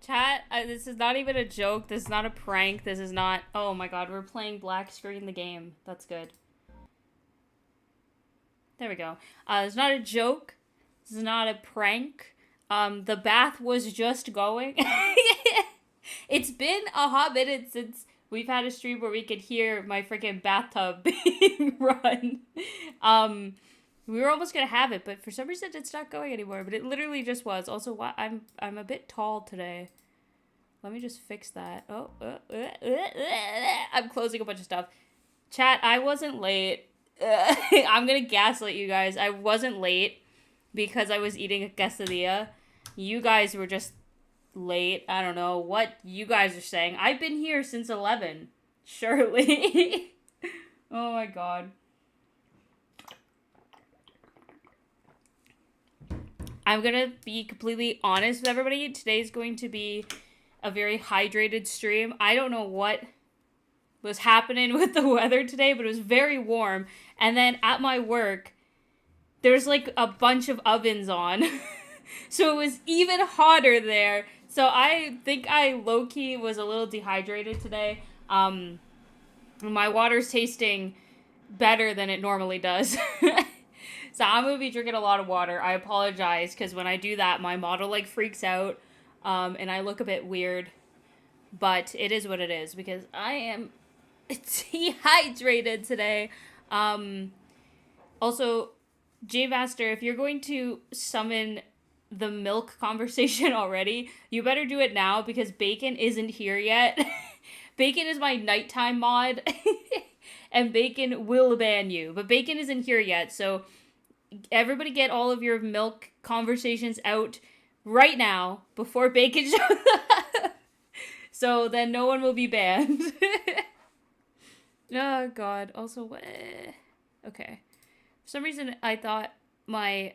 Chat, this is not even a joke. This is not a prank. This is not... Oh my god, we're playing black screen the game. That's good. There we go. It's not a joke. This is not a prank. The bath was just going. It's been a hot minute since we've had a stream where we could hear my freaking bathtub being run. We were almost gonna have it, but for some reason it's not going anymore. But it literally just was. Also, I'm a bit tall today. Let me just fix that. Oh, I'm closing a bunch of stuff. Chat, I wasn't late. I'm gonna gaslight you guys. I wasn't late because I was eating a quesadilla. You guys were just late. I don't know what you guys are saying. I've been here since 11. Surely. Oh my god. I'm gonna be completely honest with everybody. Today's going to be a very hydrated stream. I don't know what was happening with the weather today, but it was very warm. And then at my work, there's like a bunch of ovens on. So it was even hotter there. So I think I low-key was a little dehydrated today. My water's tasting better than it normally does. So I'm going to be drinking a lot of water. I apologize, because when I do that, my model, like, freaks out, and I look a bit weird. But it is what it is, because I am dehydrated today. Also, J-Master, if you're going to summon the milk conversation already, you better do it now, because Bacon isn't here yet. Bacon is my nighttime mod, and Bacon will ban you. But Bacon isn't here yet, so... Everybody get all of your milk conversations out right now before Bacon shows up. So then no one will be banned. Oh, God. Also, what? Okay. For some reason, I thought my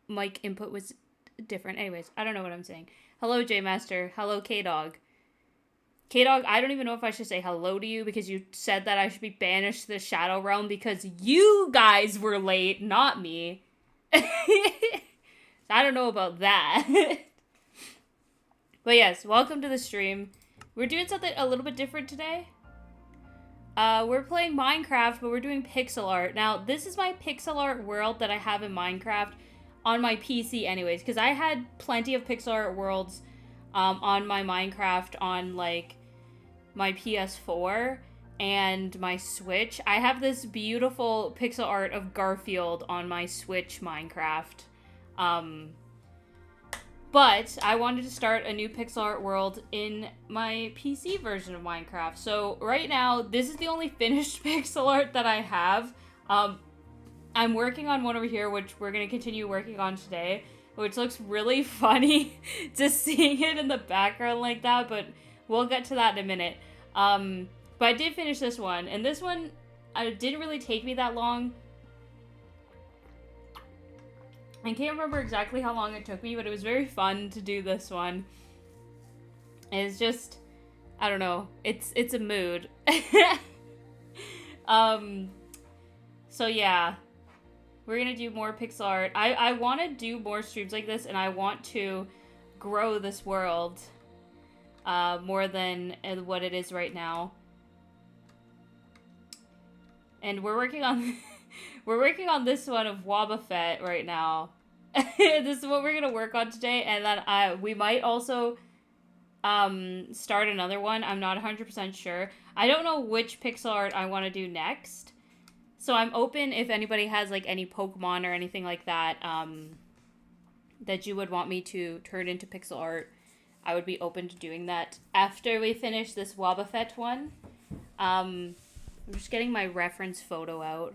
mic input was different. Anyways, I don't know what I'm saying. Hello, J-Master. Hello, K-Dog. K-Dog, I don't even know if I should say hello to you because you said that I should be banished to the Shadow Realm because you guys were late, not me. I don't know about that. But yes, welcome to the stream. We're doing something a little bit different today. We're playing Minecraft, but we're doing pixel art. Now, this is my pixel art world that I have in Minecraft on my PC anyways, because I had plenty of pixel art worlds on my Minecraft on, like, my PS4 and my Switch. I have this beautiful pixel art of Garfield on my Switch Minecraft. But I wanted to start a new pixel art world in my PC version of Minecraft. So right now, this is the only finished pixel art that I have. I'm working on one over here, which we're going to continue working on today, which looks really funny just seeing it in the background like that, but we'll get to that in a minute. But I did finish this one, and this one didn't really take me that long. I can't remember exactly how long it took me, but it was very fun to do this one. And it's just, I don't know, it's a mood. So yeah, we're gonna do more pixel art. I want to do more streams like this, and I want to grow this world more than what it is right now. And we're working on we're working on this one of Wobbuffet right now. This is what we're gonna work on today, and then we might also start another one. I'm not 100% sure. I don't know which pixel art I want to do next, so I'm open if anybody has like any Pokemon or anything like that that you would want me to turn into pixel art. I would be open to doing that after we finish this Wobbuffet one. I'm just getting my reference photo out.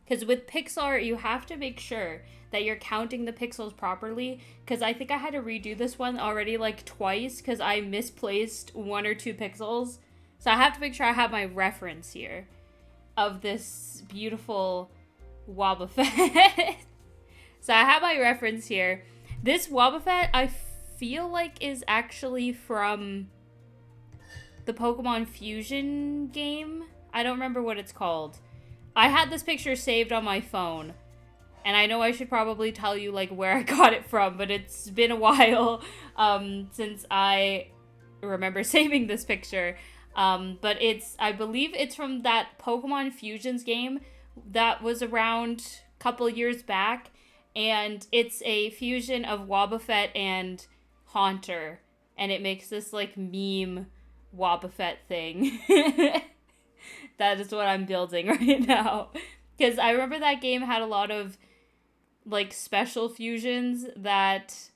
Because with pixel art, you have to make sure that you're counting the pixels properly. Because I think I had to redo this one already like twice because I misplaced 1 or 2 pixels. So I have to make sure I have my reference here of this beautiful Wobbuffet. So I have my reference here. This Wobbuffet, I feel like is actually from the Pokemon Fusion game. I don't remember what it's called. I had this picture saved on my phone, And I know I should probably tell you, like, where I got it from, but it's been a while since I remember saving this picture. But I believe it's from that Pokemon Fusions game that was around a couple years back. And it's a fusion of Wobbuffet and Haunter. And it makes this, like, meme Wobbuffet thing. That is what I'm building right now. Because I remember that game had a lot of, like, special fusions that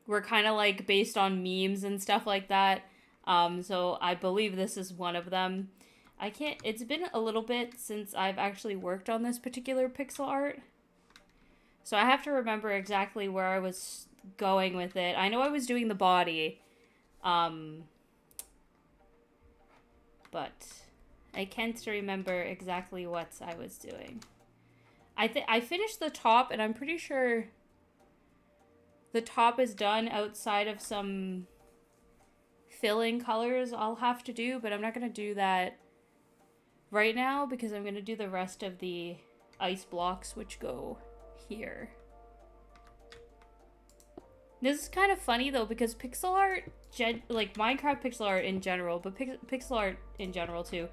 were kind of, like, based on memes and stuff like that. So I believe this is one of them. It's been a little bit since I've actually worked on this particular pixel art. So I have to remember exactly where I was going with it. I know I was doing the body. But I can't remember exactly what I was doing. I finished the top, and I'm pretty sure the top is done outside of some filling colors I'll have to do, but I'm not going to do that right now because I'm going to do the rest of the ice blocks, which go here. This is kind of funny, though, because pixel art, like Minecraft pixel art in general, but pixel art in general, too,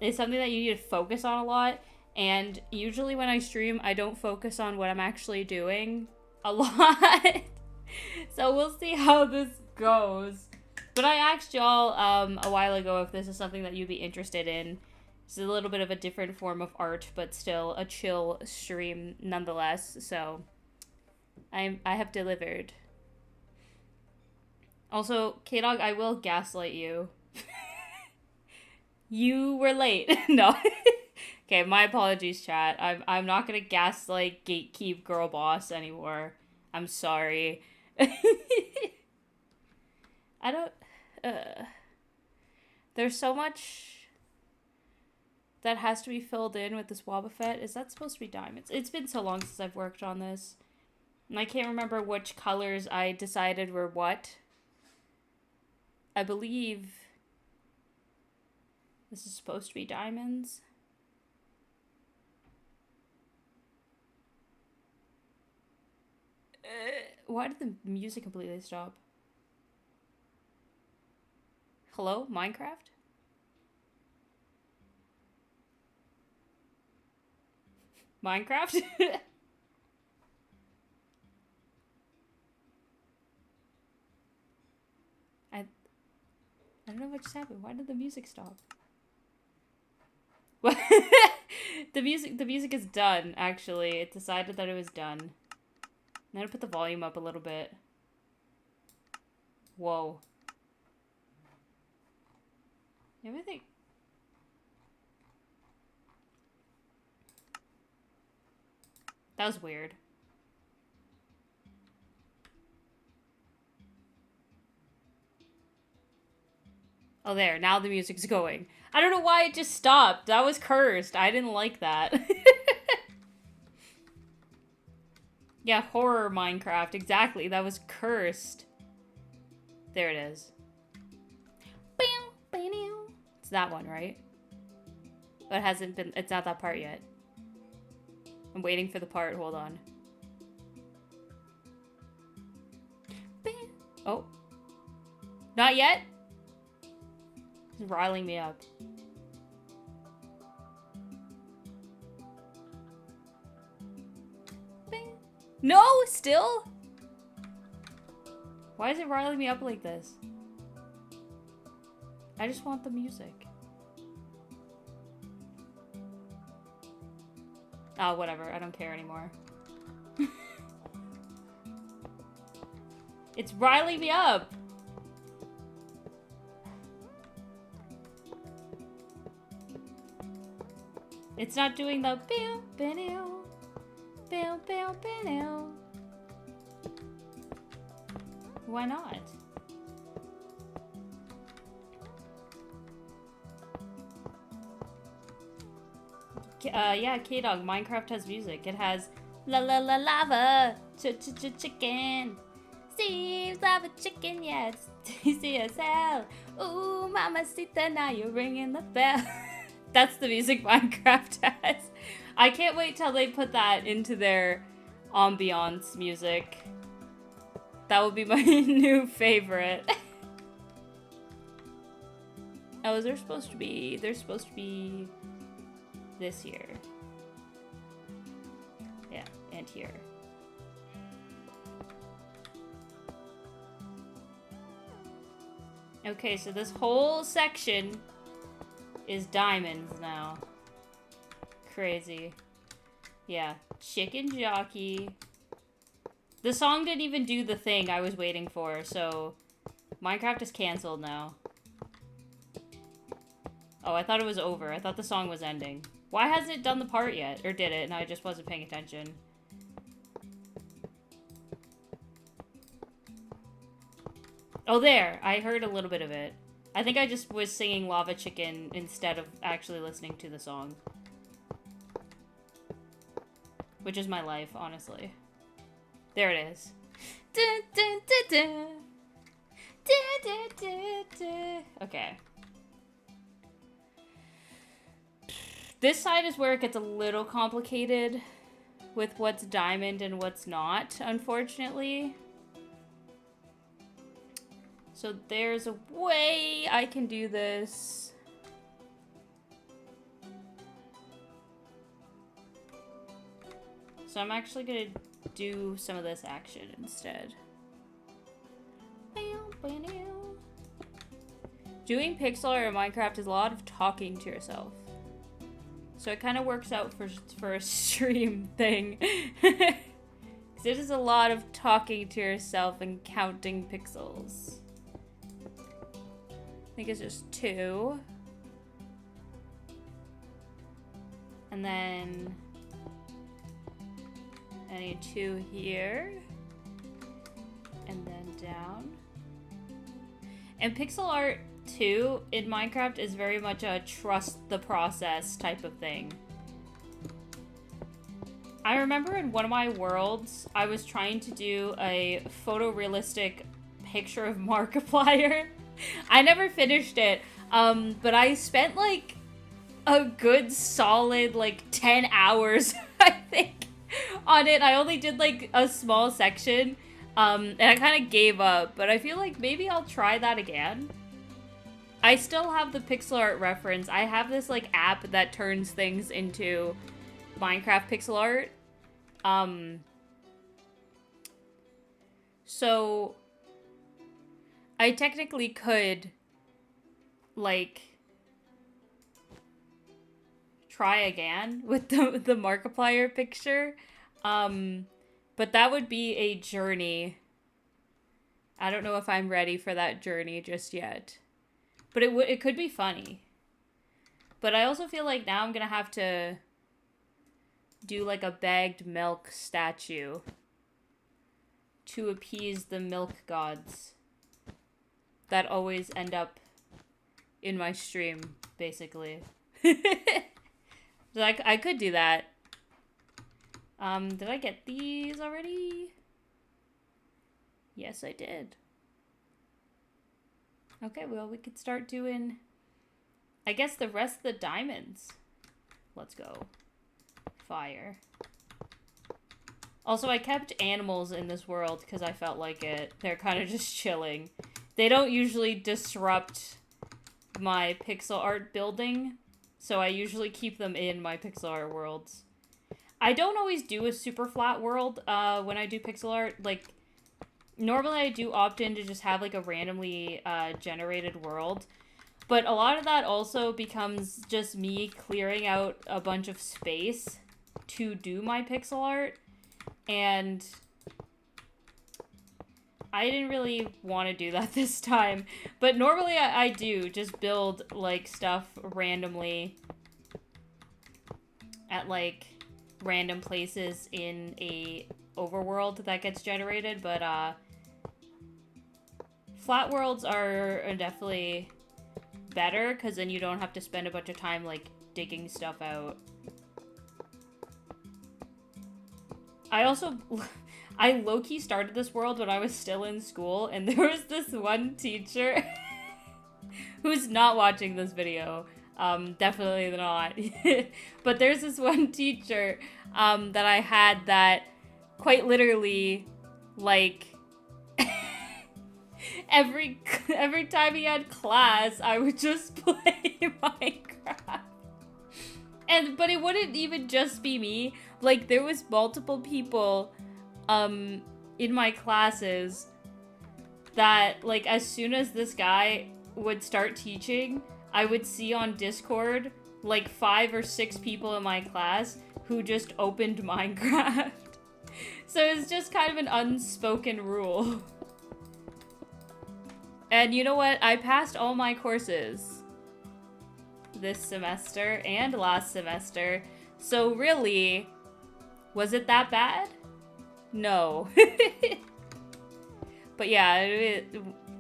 is something that you need to focus on a lot. And usually when I stream, I don't focus on what I'm actually doing a lot. So we'll see how this goes. But I asked y'all a while ago if this is something that you'd be interested in. It's a little bit of a different form of art, but still a chill stream nonetheless. So I have delivered. Also, K-Dog, I will gaslight you. You were late. No. Okay, my apologies, chat. I'm not gonna gaslight gatekeep girl boss anymore. I'm sorry. I don't... There's so much that has to be filled in with this Wobbuffet. Is that supposed to be diamonds? It's been so long since I've worked on this. And I can't remember which colors I decided were what. I believe this is supposed to be diamonds. Why did the music completely stop? Hello, Minecraft? Minecraft? I don't know what just happened. Why did the music stop? What? The music is done, actually. It decided that it was done. I'm gonna put the volume up a little bit. Whoa. Everything. That was weird. Oh, there. Now the music's going. I don't know why it just stopped. That was cursed. I didn't like that. Yeah, horror Minecraft. Exactly. That was cursed. There it is. It's that one, right? But it hasn't been... It's not that part yet. I'm waiting for the part. Hold on. Oh. Not yet? It's riling me up. No, still? Why is it riling me up like this? I just want the music. Oh, whatever. I don't care anymore. It's riling me up. It's not doing the pew, pew, pew, pew, pew. Why not? Yeah, K-Dog, Minecraft has music. It has la la la lava, chicken. Seems lava chicken, yeah, it's tasty as hell. Ooh, mamacita, now you're ringing the bell. That's the music Minecraft has. I can't wait till they put that into their ambiance music. That will be my new favorite. Oh, they're supposed to be this here. Yeah, and here. Okay, so this whole section is diamonds now. Crazy. Yeah, chicken jockey. The song didn't even do the thing I was waiting for, so Minecraft is canceled now. Oh, I thought it was over. I thought the song was ending. Why hasn't it done the part yet? Or did it, and I just wasn't paying attention. Oh, there! I heard a little bit of it. I think I just was singing Lava Chicken instead of actually listening to the song. Which is my life, honestly. There it is. Okay. This side is where it gets a little complicated with what's diamond and what's not, unfortunately. So there's a way I can do this. So I'm actually gonna do some of this action instead. Doing pixel art in Minecraft is a lot of talking to yourself. So it kind of works out for a stream thing. Because it is a lot of talking to yourself and counting pixels. I think it's just 2. And then I need 2 here. And then down. And pixel art too in Minecraft is very much a trust the process type of thing. I remember in one of my worlds, I was trying to do a photorealistic picture of Markiplier. I never finished it, but I spent like a good solid like 10 hours, I think, on it. I only did like a small section, and I kind of gave up, but I feel like maybe I'll try that again. I still have the pixel art reference. I have this like app that turns things into Minecraft pixel art. So I technically could like try again with the Markiplier picture. But that would be a journey. I don't know if I'm ready for that journey just yet. But it could be funny. But I also feel like now I'm gonna have to do like a bagged milk statue to appease the milk gods that always end up in my stream, basically. Like I could do that. Did I get these already? Yes, I did. Okay, well, we could start doing, I guess, the rest of the diamonds. Let's go. Fire. Also, I kept animals in this world because I felt like it. They're kind of just chilling. They don't usually disrupt my pixel art building, so I usually keep them in my pixel art worlds. I don't always do a super flat world when I do pixel art. Like, normally I do opt in to just have like a randomly generated world, but a lot of that also becomes just me clearing out a bunch of space to do my pixel art, and I didn't really want to do that this time. But normally I do just build like stuff randomly at like random places in a overworld that gets generated, but flat worlds are definitely better because then you don't have to spend a bunch of time like digging stuff out. I low-key started this world when I was still in school, and there was this one teacher who's not watching this video. Definitely not. But there's this one teacher that I had that quite literally, like, every time he had class, I would just play Minecraft. But it wouldn't even just be me. Like, there was multiple people in my classes that, like, as soon as this guy would start teaching, I would see on Discord, like, 5 or 6 people in my class who just opened Minecraft. So it's just kind of an unspoken rule. And you know what? I passed all my courses this semester and last semester. So really, was it that bad? No. But yeah,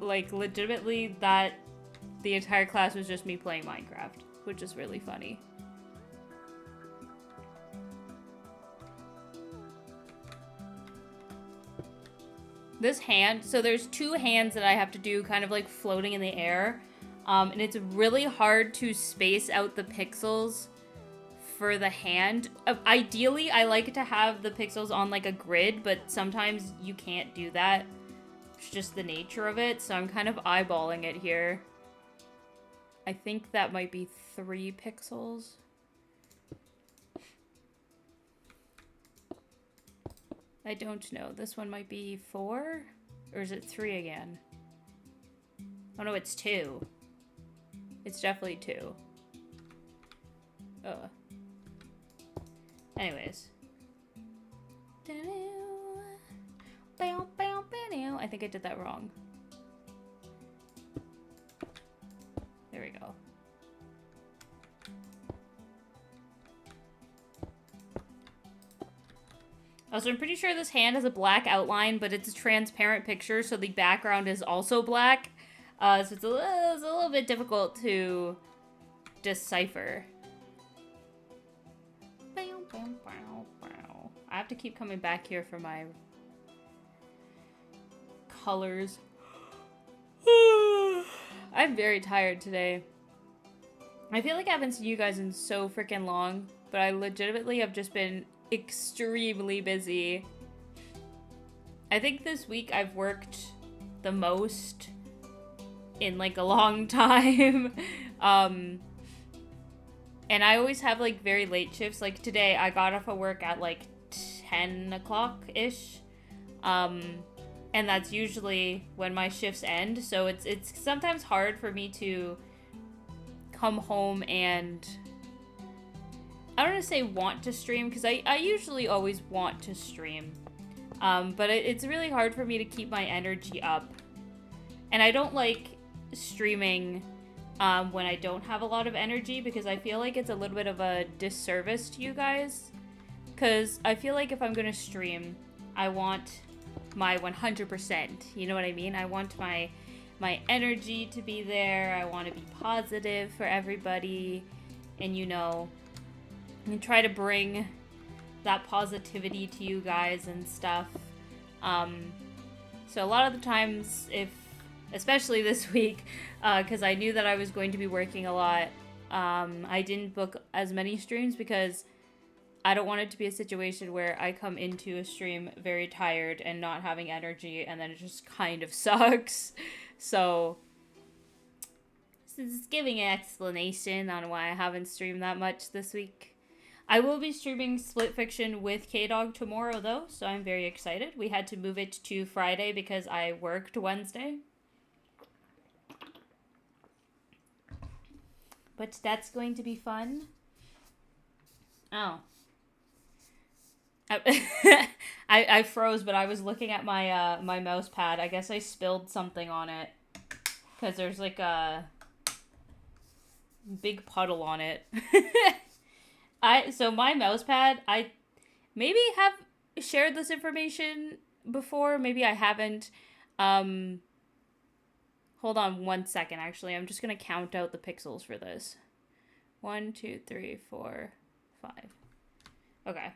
like, legitimately, the entire class was just me playing Minecraft, which is really funny. This hand, so there's 2 hands that I have to do kind of like floating in the air. And it's really hard to space out the pixels for the hand. Ideally, I like to have the pixels on like a grid, but sometimes you can't do that. It's just the nature of it, so I'm kind of eyeballing it here. I think that might be 3 pixels. I don't know. This one might be 4? Or is it 3 again? Oh no, it's 2. It's definitely 2. Ugh. Anyways. I think I did that wrong. There we go. Also, I'm pretty sure this hand has a black outline, but it's a transparent picture, so the background is also black. So it's a little bit difficult to decipher. I have to keep coming back here for my colors. I'm very tired today. I feel like I haven't seen you guys in so freaking long, but I legitimately have just been extremely busy. I think this week I've worked the most in like a long time. And I always have like very late shifts. Like today I got off of work at like 10 o'clock-ish. And that's usually when my shifts end. So it's sometimes hard for me to come home and, I don't want to say want to stream, because I usually always want to stream. But it's really hard for me to keep my energy up. And I don't like streaming when I don't have a lot of energy, because I feel like it's a little bit of a disservice to you guys. Because I feel like if I'm going to stream, I want my 100%. You know what I mean? I want my energy to be there. I want to be positive for everybody. And, you know, and try to bring that positivity to you guys and stuff. So a lot of the times, especially this week, because I knew that I was going to be working a lot, I didn't book as many streams because I don't want it to be a situation where I come into a stream very tired and not having energy, and then it just kind of sucks. So, this is giving an explanation on why I haven't streamed that much this week. I will be streaming Split Fiction with K-Dog tomorrow, though, so I'm very excited. We had to move it to Friday because I worked Wednesday. But that's going to be fun. Oh. I froze, but I was looking at my my mouse pad. I guess I spilled something on it, because there's like a big puddle on it. So my mouse pad, I maybe have shared this information before, maybe I haven't. Hold on 1 second, actually. I'm just gonna count out the pixels for this. 1, 2, 3, 4, 5. Okay.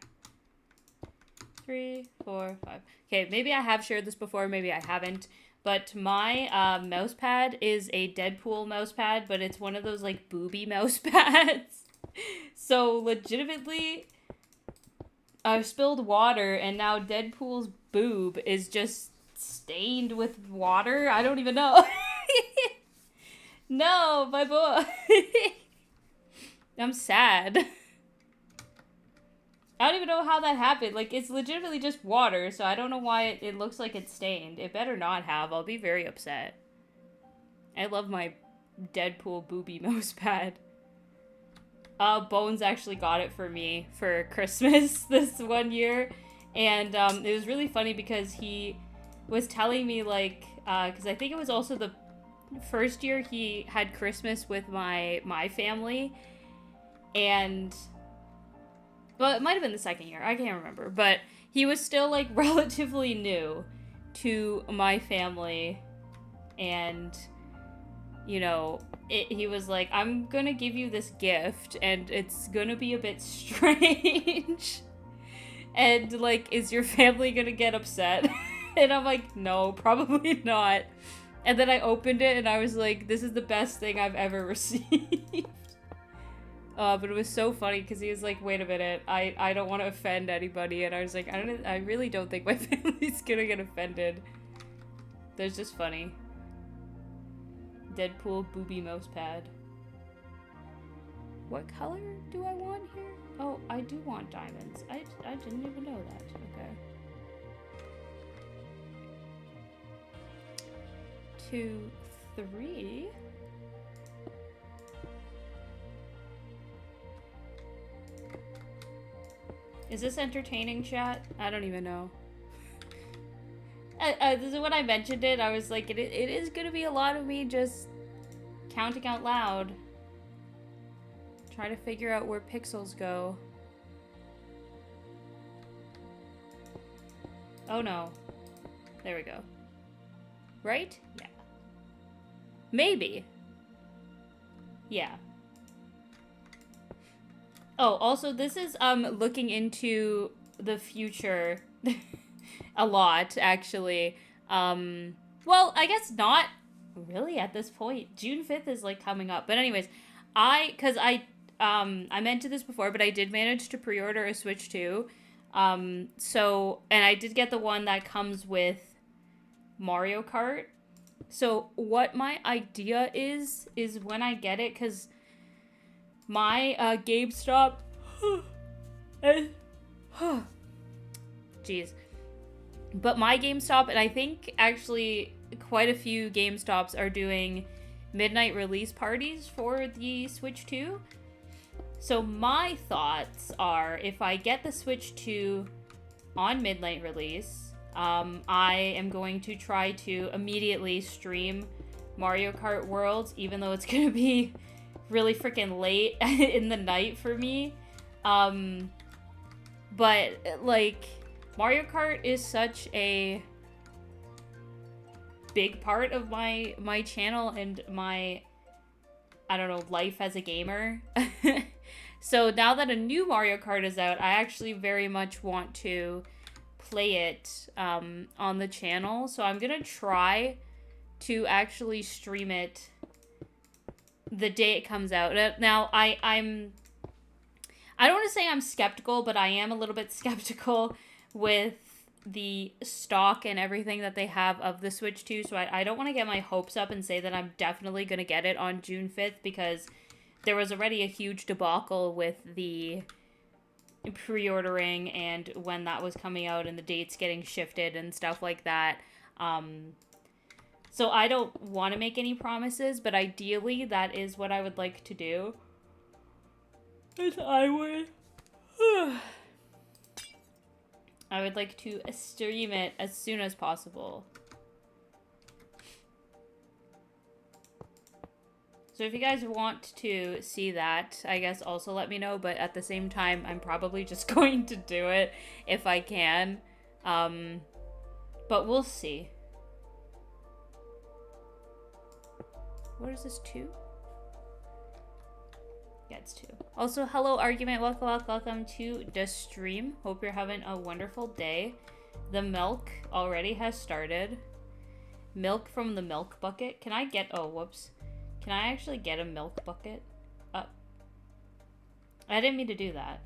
3, 4, 5. Okay, maybe I have shared this before, maybe I haven't. But my mouse pad is a Deadpool mouse pad, but it's one of those like booby mouse pads. So legitimately, I've spilled water and now Deadpool's boob is just stained with water. I don't even know. No, my boy. I'm sad. I don't even know how that happened. Like, it's legitimately just water, so I don't know why it looks like it's stained. It better not have. I'll be very upset. I love my Deadpool booby mouse pad. Bones actually got it for me for Christmas this one year. And it was really funny because he was telling me, like, because I think it was also the first year he had Christmas with my family. And... well, it might have been the second year. I can't remember. But he was still, like, relatively new to my family. And, you know, he was like, I'm gonna give you this gift, and it's gonna be a bit strange. And, like, is your family gonna get upset? And I'm like, no, probably not. And then I opened it, and I was like, this is the best thing I've ever received. But it was so funny because he was like, wait a minute, I don't want to offend anybody. And I was like, I really don't think my family's gonna get offended. That's just funny. Deadpool booby mouse pad. What color do I want here? Oh, I do want diamonds. I didn't even know that. Okay. 2, 3. Is this entertaining, chat? I don't even know. This is when I mentioned it. I was like, it is gonna be a lot of me just counting out loud. Try to figure out where pixels go. Oh no. There we go. Right? Yeah. Maybe. Yeah. Oh, also, this is looking into the future a lot, actually. Well, I guess not really at this point. June 5th is, like, coming up. But anyways, I mentioned this before, but I did manage to pre-order a Switch 2. So, and I did get the one that comes with Mario Kart. So, what my idea is when I get it, because my GameStop jeez. But my GameStop, and I think actually quite a few GameStops are doing midnight release parties for the Switch 2. So my thoughts are, if I get the Switch 2 on midnight release, I am going to try to immediately stream Mario Kart Worlds, even though it's going to be really freaking late in the night for me. But, like, Mario Kart is such a big part of my channel and my, I don't know, life as a gamer. So now that a new Mario Kart is out, I actually very much want to play it on the channel. So I'm gonna try to actually stream it the day it comes out. Now, I don't want to say I'm skeptical, but I am a little bit skeptical with the stock and everything that they have of the Switch 2, so I don't want to get my hopes up and say that I'm definitely going to get it on June 5th, because there was already a huge debacle with the pre-ordering and when that was coming out and the dates getting shifted and stuff like that. So I don't want to make any promises, but ideally that is what I would like to do. And I would like to stream it as soon as possible. So if you guys want to see that, I guess also let me know, but at the same time, I'm probably just going to do it if I can. But we'll see. What is this, 2? Gets to. Also, hello, Argument. Welcome to the stream. Hope you're having a wonderful day. The milk already has started. Milk from the milk bucket. Can I get... Oh, whoops. Can I actually get a milk bucket? I didn't mean to do that.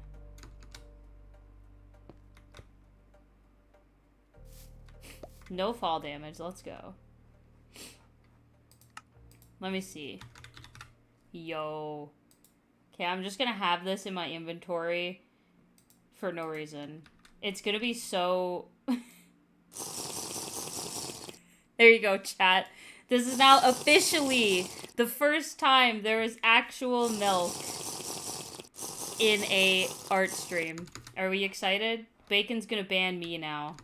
No fall damage. Let's go. Let me see. Yo. Okay, I'm just gonna have this in my inventory for no reason. It's gonna be so... There you go, chat. This is now officially the first time there is actual milk in a art stream. Are we excited? Bacon's gonna ban me now.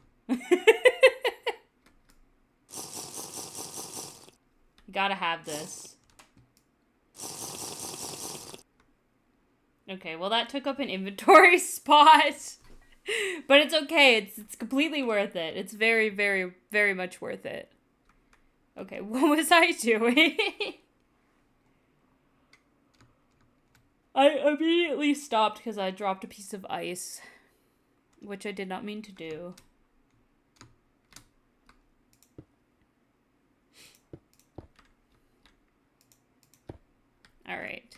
Gotta have this. Okay, well that took up an inventory spot. But it's okay, it's completely worth it. It's very, very, very much worth it. Okay, what was I doing? I immediately stopped because I dropped a piece of ice, which I did not mean to do. Alright.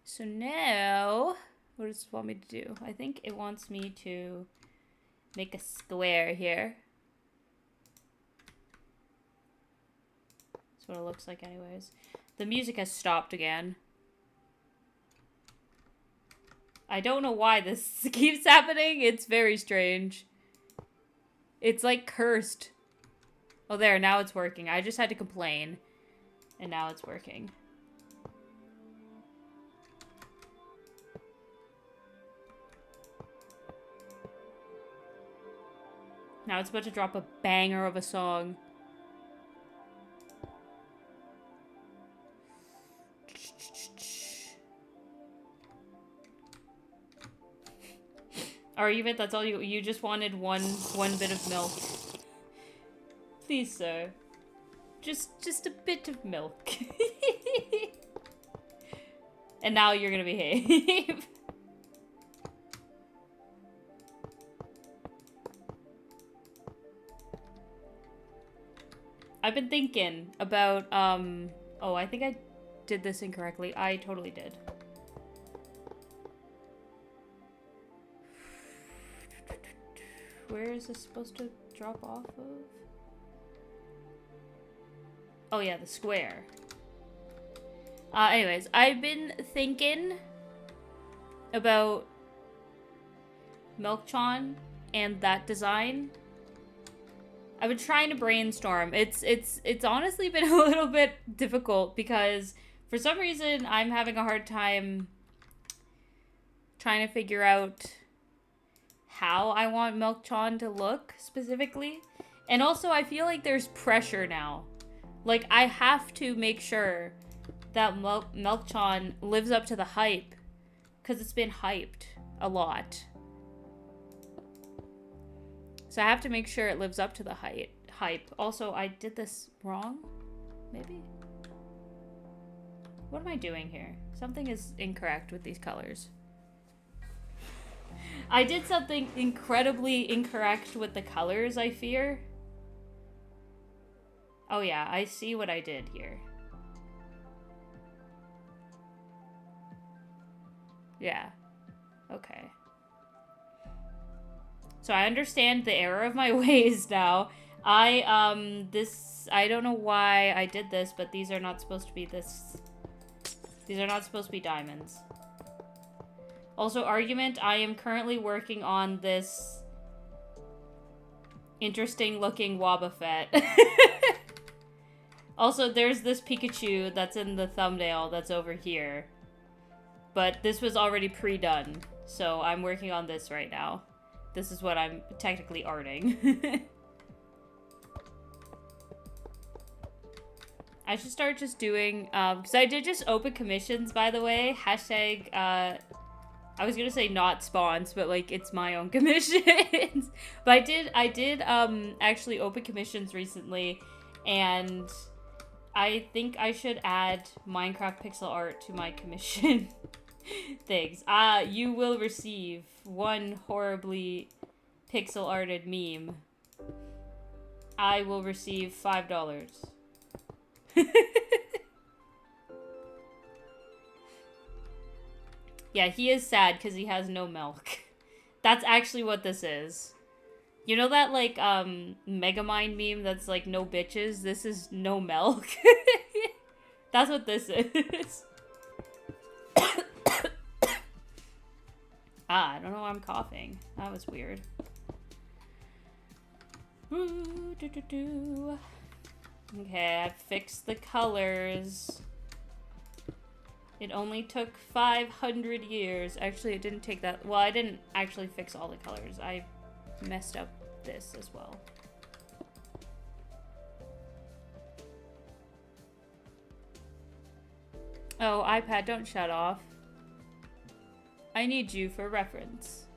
So now, what does it want me to do? I think it wants me to make a square here. That's what it looks like anyways. The music has stopped again. I don't know why this keeps happening. It's very strange. It's like cursed. Oh, there, now it's working. I just had to complain. And now it's working. Now it's about to drop a banger of a song. Argument, that's all you just wanted one bit of milk. Please, sir. Just a bit of milk. And now you're gonna behave. I've been thinking about, oh, I think I did this incorrectly. I totally did. Where is this supposed to drop off of? Oh yeah, the square. Anyways, I've been thinking about Milkchon and that design. I've been trying to brainstorm. It's honestly been a little bit difficult because for some reason I'm having a hard time trying to figure out how I want Milkchon to look specifically. And also I feel like there's pressure now. Like I have to make sure that Milkchon lives up to the hype because it's been hyped a lot. So I have to make sure it lives up to the hype. Also, I did this wrong? Maybe? What am I doing here? Something is incorrect with these colors. I did something incredibly incorrect with the colors, I fear. Oh yeah, I see what I did here. Yeah. Okay. So I understand the error of my ways now. I don't know why I did this, but these are not supposed to be this. These are not supposed to be diamonds. Also, argument, I am currently working on this interesting looking Wobbuffet. Also, there's this Pikachu that's in the thumbnail that's over here. But this was already pre-done, so I'm working on this right now. This is what I'm technically arting. I should start just doing, because I did just open commissions, by the way. Hashtag, I was gonna say not spawns, but like it's my own commissions. But I did actually open commissions recently, and I think I should add Minecraft pixel art to my commission things. You will receive one horribly pixel arted meme. I will receive $5. Yeah, he is sad because he has no milk. That's actually what this is. You know that, like, Megamind meme that's like, no bitches? This is no milk. That's what this is. I don't know why I'm coughing. That was weird. Okay, I fixed the colors. It only took 500 years. Actually, it didn't take that. Well, I didn't actually fix all the colors. I messed up this as well. Oh, iPad, don't shut off. I need you for reference.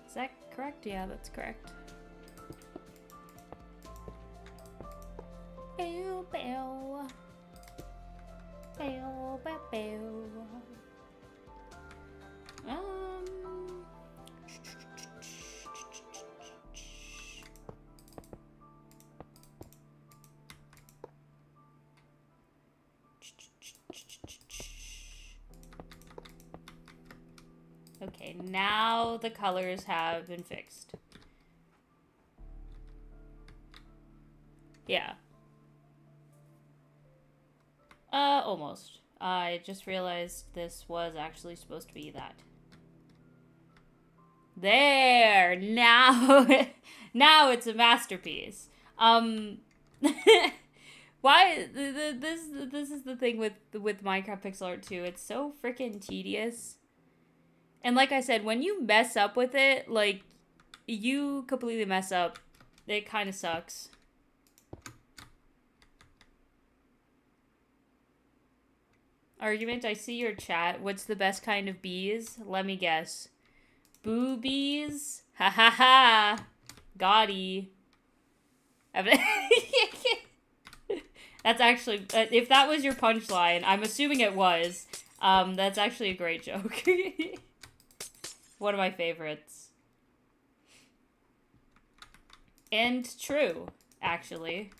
Is that correct? Yeah, that's correct. Bow, bow. Bow, bow, bow. Okay, now the colors have been fixed. Yeah. Almost. I just realized this was actually supposed to be that. There! Now, now it's a masterpiece. Why, this is the thing with Minecraft pixel art too. It's so freaking tedious. And like I said, when you mess up with it, like, you completely mess up. It kind of sucks. Argument, I see your chat. What's the best kind of bees? Let me guess. Boobies? Ha ha ha! Gaudy. That's actually, if that was your punchline, I'm assuming it was. That's actually a great joke. One of my favorites. And true, actually.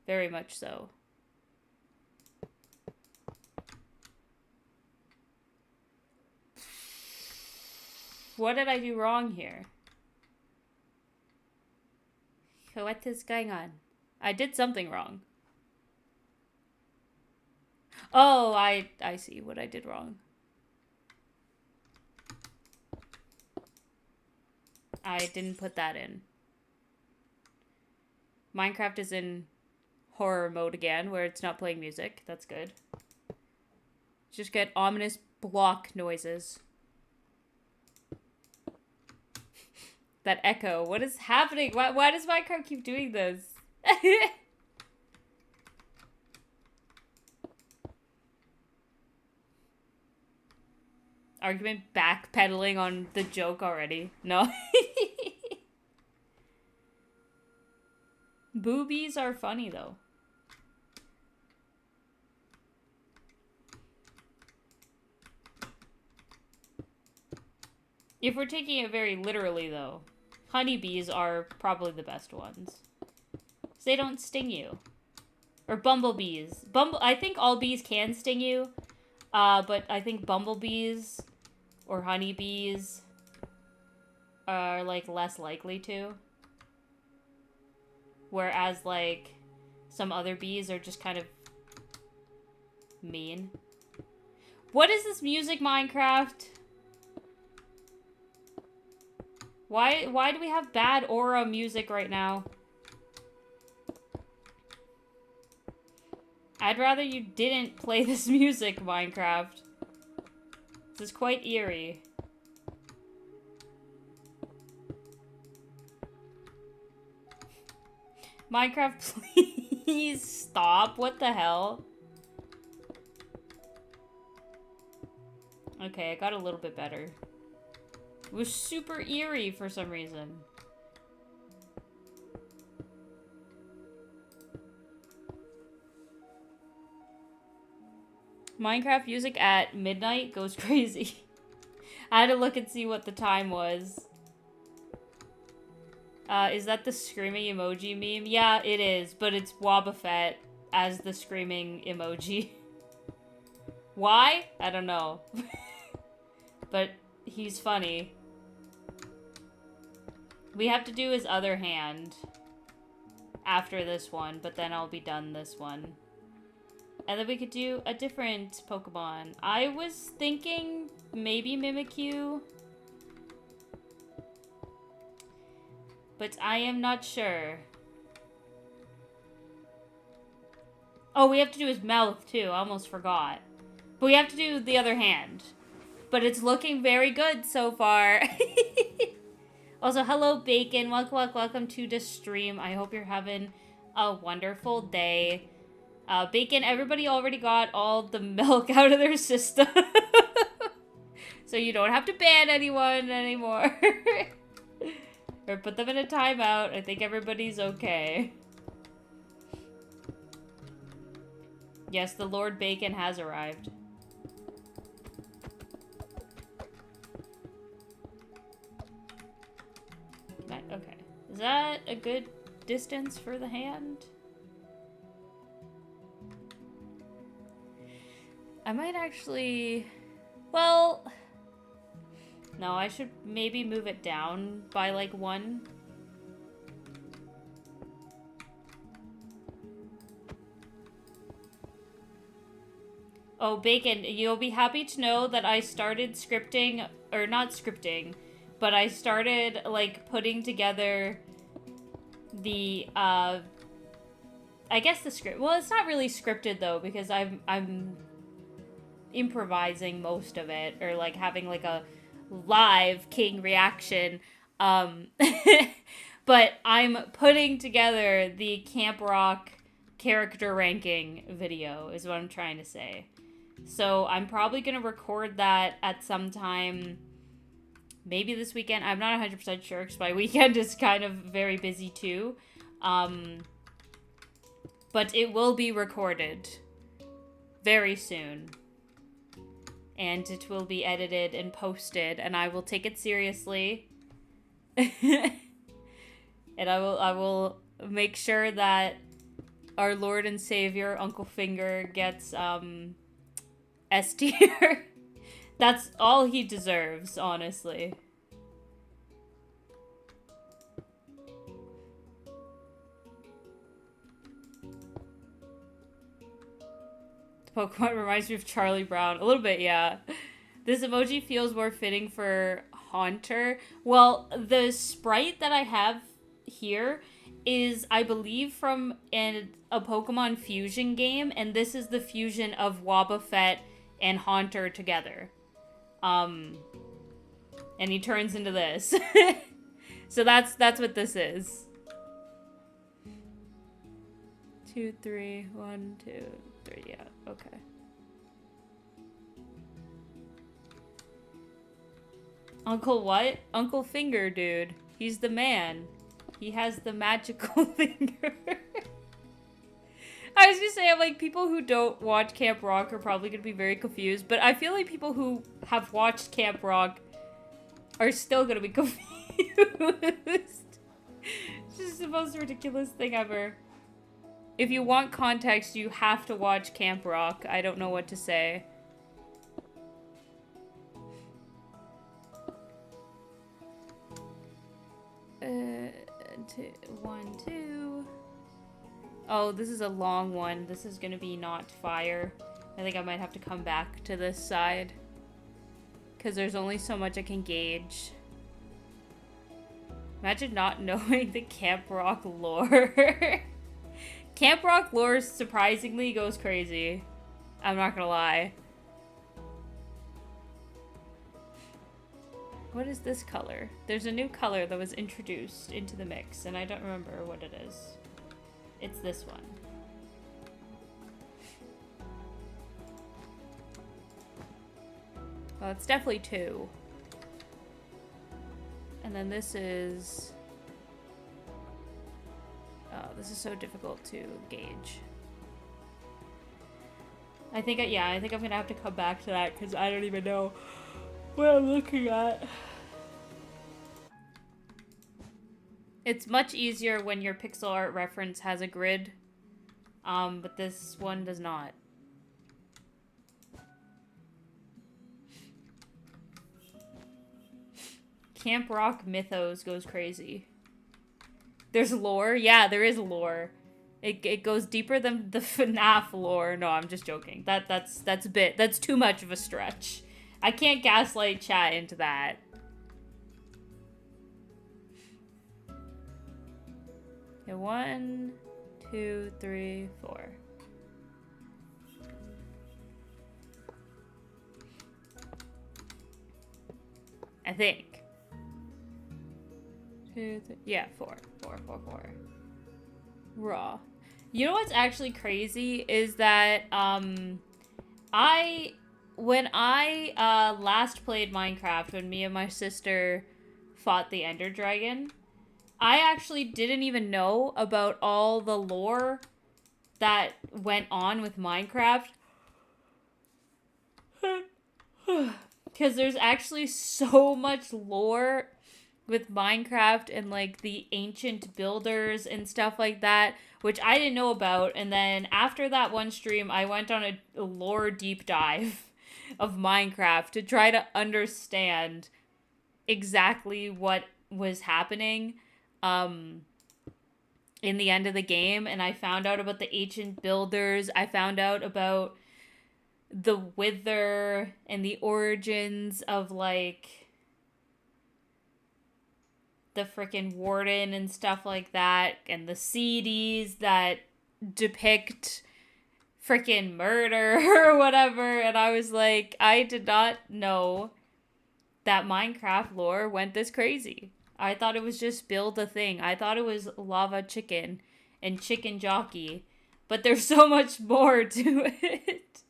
Very much so. What did I do wrong here? What is going on? I did something wrong. Oh, I see what I did wrong. I didn't put that in. Minecraft is in horror mode again, where it's not playing music. That's good. Just get ominous block noises. That echo. What is happening? Why does Minecraft keep doing this? Argument backpedaling on the joke already. No. Boobies are funny, though. If we're taking it very literally, though, honeybees are probably the best ones. So they don't sting you. Or bumblebees. I think all bees can sting you. But I think bumblebees or honeybees are, like, less likely to. Whereas, like, some other bees are just kind of mean. What is this music, Minecraft? Why do we have bad aura music right now? I'd rather you didn't play this music, Minecraft. This is quite eerie. Minecraft, please stop. What the hell? Okay, I got a little bit better. It was super eerie for some reason. Minecraft music at midnight goes crazy. I had to look and see what the time was. Is that the screaming emoji meme? Yeah, it is, but it's Wobbuffet as the screaming emoji. Why? I don't know. But he's funny. We have to do his other hand after this one, but then I'll be done this one. And then we could do a different Pokemon. I was thinking maybe Mimikyu. But I am not sure. Oh, we have to do his mouth too. I almost forgot. But we have to do the other hand. But it's looking very good so far. Also, hello, Bacon. Welcome to the stream. I hope you're having a wonderful day. Bacon, everybody already got all the milk out of their system. So you don't have to ban anyone anymore. Or put them in a timeout. I think everybody's okay. Yes, the Lord Bacon has arrived. Okay. Is that a good distance for the hand? I might actually... Well... No, I should maybe move it down by, like, 1. Oh, Bacon, you'll be happy to know that I started scripting... Or not scripting, but I started, like, putting together the, I guess the script... Well, it's not really scripted, though, because I'm improvising most of it. Or, like, having, like, a live King reaction. But I'm putting together the Camp Rock character ranking video, is what I'm trying to say. So I'm probably going to record that at some time, maybe this weekend. I'm not 100% sure because my weekend is kind of very busy too. But it will be recorded very soon. And it will be edited and posted, and I will take it seriously. And I will make sure that our Lord and Savior, Uncle Finger, gets S tier. That's all he deserves, honestly. Pokemon reminds me of Charlie Brown. A little bit, yeah. This emoji feels more fitting for Haunter. Well, the sprite that I have here is, I believe, from a Pokemon fusion game, and this is the fusion of Wobbuffet and Haunter together. And he turns into this. So that's what this is. 2, 3, 1, 2, 3, yeah, okay. Uncle what? Uncle Finger, dude. He's the man. He has the magical finger. I was gonna say, I'm like, people who don't watch Camp Rock are probably gonna be very confused, but I feel like people who have watched Camp Rock are still gonna be confused. It's just the most ridiculous thing ever. If you want context, you have to watch Camp Rock. I don't know what to say. One, 2. Oh, this is a long one. This is gonna be not fire. I think I might have to come back to this side, because there's only so much I can gauge. Imagine not knowing the Camp Rock lore. Camp Rock lore surprisingly goes crazy. I'm not gonna lie. What is this color? There's a new color that was introduced into the mix, and I don't remember what it is. It's this one. Well, it's definitely 2. And then this is... Oh, this is so difficult to gauge. I think I'm gonna have to come back to that because I don't even know what I'm looking at. It's much easier when your pixel art reference has a grid, but this one does not. Camp Rock Mythos goes crazy. There's lore? Yeah, there is lore. It goes deeper than the FNAF lore. No, I'm just joking. That's too much of a stretch. I can't gaslight chat into that. Okay, 1, 2, 3, 4. I think. 2, 3, yeah, 4. Raw. You know what's actually crazy is that when I last played Minecraft, when me and my sister fought the Ender Dragon, I actually didn't even know about all the lore that went on with Minecraft. Because there's actually so much lore with Minecraft and like the ancient builders and stuff like that, which I didn't know about. And then after that one stream, I went on a lore deep dive of Minecraft to try to understand exactly what was happening in the end of the game. And I found out about the ancient builders. I found out about the Wither and the origins of like the frickin' warden and stuff like that, and the CDs that depict frickin' murder or whatever. And I was like, I did not know that Minecraft lore went this crazy. I thought it was just build a thing. I thought it was lava chicken and chicken jockey, but there's so much more to it.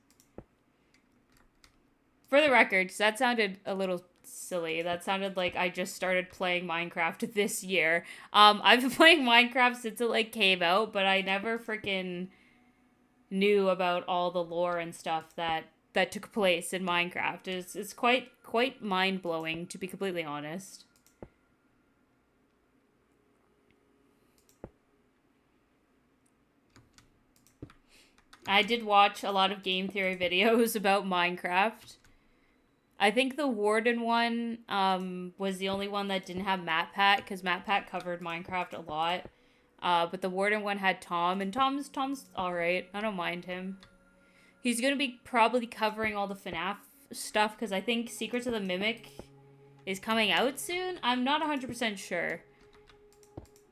For the record, 'cause that sounded a little silly. That sounded like I just started playing Minecraft this year. I've been playing Minecraft since it like came out, but I never freaking knew about all the lore and stuff that took place in Minecraft. It's quite mind-blowing, to be completely honest. I did watch a lot of game theory videos about Minecraft. I think the Warden one was the only one that didn't have MatPat, because MatPat covered Minecraft a lot. But the Warden one had Tom, and Tom's alright. I don't mind him. He's gonna be probably covering all the FNAF stuff, because I think Secrets of the Mimic is coming out soon. I'm not 100% sure.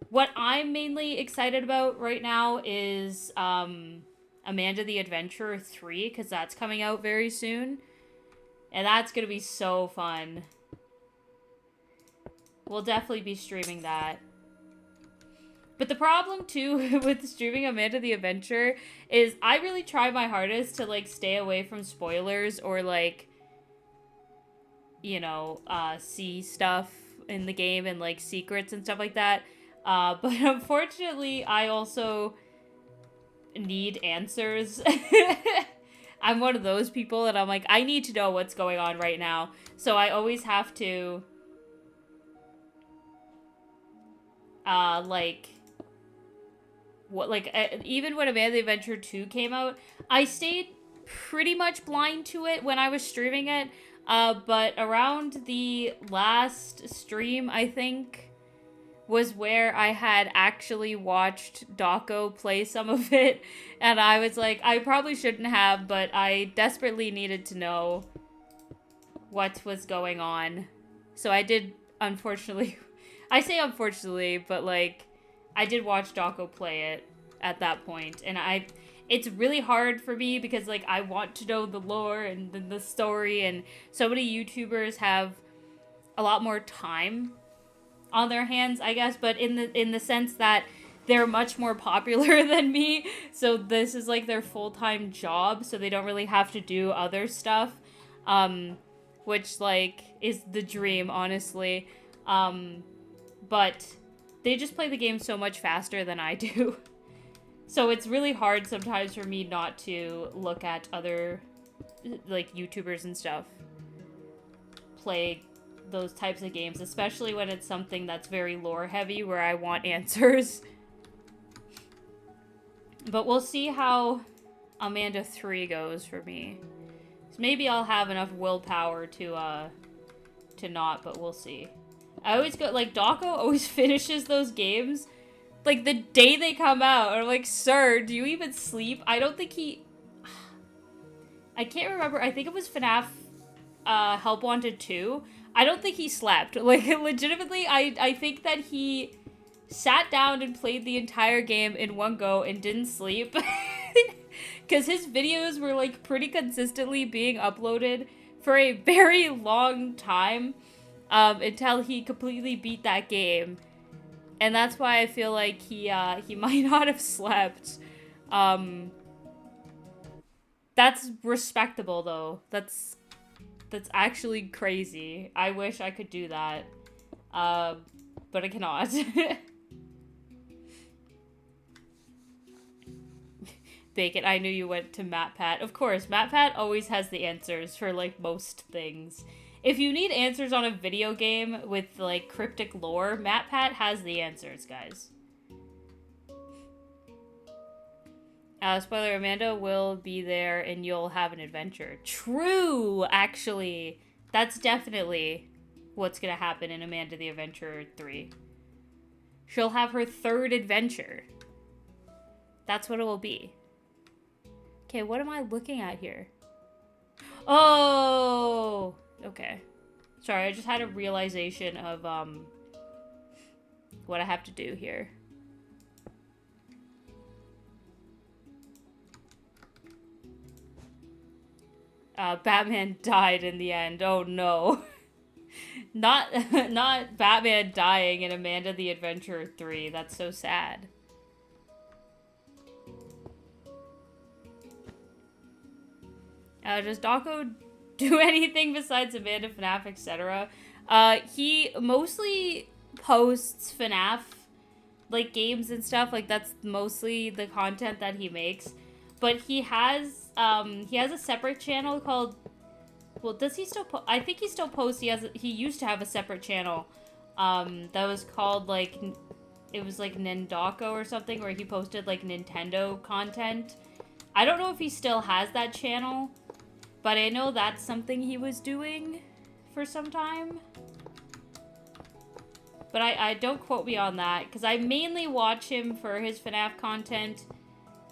What I'm mainly excited about right now is Amanda the Adventurer 3, because that's coming out very soon. And that's going to be so fun. We'll definitely be streaming that. But the problem, too, with streaming Amanda the Adventurer is I really try my hardest to, like, stay away from spoilers or, like, you know, see stuff in the game and, like, secrets and stuff like that. But unfortunately, I also need answers. I'm one of those people that I'm like, I need to know what's going on right now. So I always have to, even when Amanda the Adventure 2 came out, I stayed pretty much blind to it when I was streaming it. But around the last stream, I think, was where I had actually watched Dawko play some of it, and I was like, I probably shouldn't have, but I desperately needed to know what was going on. So I did, unfortunately, I say unfortunately, but like, I did watch Dawko play it at that point, and it's really hard for me because like, I want to know the lore and the story, and so many YouTubers have a lot more time on their hands, I guess, but in the sense that they're much more popular than me, so this is like their full-time job, so they don't really have to do other stuff. which, like, is the dream, honestly. But they just play the game so much faster than I do. So it's really hard sometimes for me not to look at other, like, YouTubers and stuff play those types of games, especially when it's something that's very lore heavy where I want answers. But we'll see how Amanda 3 goes for me. So maybe I'll have enough willpower to not, but we'll see. I always go, like, Dawko always finishes those games, like, the day they come out. I'm like, sir, do you even sleep? I don't think he... I can't remember. I think it was FNAF Help Wanted 2. I don't think he slept. Like, legitimately, I think that he sat down and played the entire game in one go and didn't sleep. Because his videos were, like, pretty consistently being uploaded for a very long time until he completely beat that game. And that's why I feel like he might not have slept. That's respectable, though. That's actually crazy. I wish I could do that. But I cannot. Bacon, I knew you went to MatPat. Of course, MatPat always has the answers for, like, most things. If you need answers on a video game with, like, cryptic lore, MatPat has the answers, guys. Spoiler, Amanda will be there and you'll have an adventure. True, actually. That's definitely what's gonna happen in Amanda the Adventurer 3. She'll have her third adventure. That's what it will be. Okay, what am I looking at here? Oh! Okay. Sorry, I just had a realization of, what I have to do here. Batman died in the end. Oh no. Not Batman dying in Amanda the Adventurer 3. That's so sad. Does Dawko do anything besides Amanda, FNAF, etc.? He mostly posts FNAF, like, games and stuff. Like, that's mostly the content that he makes. But he has a separate channel called... Well, does he still I think he still posts. He used to have a separate channel that was called, like... It was, like, Nindako or something, where he posted, like, Nintendo content. I don't know if he still has that channel, but I know that's something he was doing for some time. But I don't quote me on that, because I mainly watch him for his FNAF content,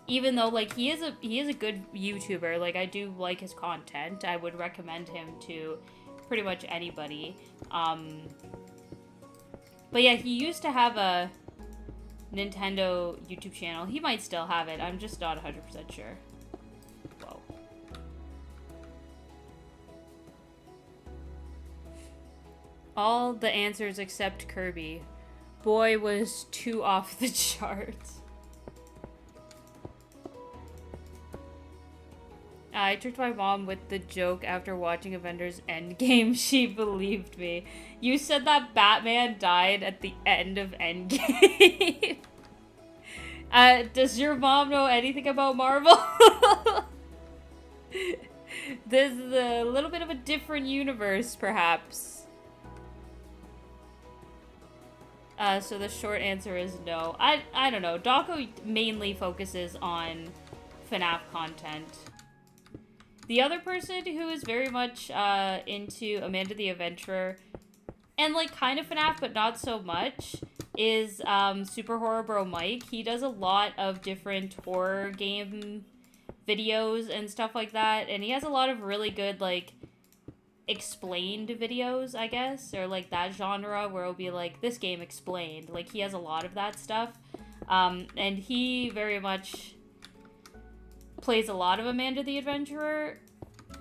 even though, like, he is a good YouTuber. Like, I do like his content. I would recommend him to pretty much anybody. But yeah, he used to have a Nintendo YouTube channel. He might still have it. I'm just not 100% sure. Whoa. All the answers except Kirby. Boy was too off the charts. I tricked my mom with the joke after watching Avengers Endgame. She believed me. You said that Batman died at the end of Endgame. Does your mom know anything about Marvel? This is a little bit of a different universe, perhaps. So the short answer is no. I don't know. Dawko mainly focuses on FNAF content. The other person who is very much into Amanda the Adventurer, and, like, kind of FNAF, but not so much, is Super Horror Bro Mike. He does a lot of different horror game videos and stuff like that, and he has a lot of really good, like, explained videos, I guess, or, like, that genre where it'll be, like, this game explained. Like, he has a lot of that stuff, and he very much plays a lot of Amanda the Adventurer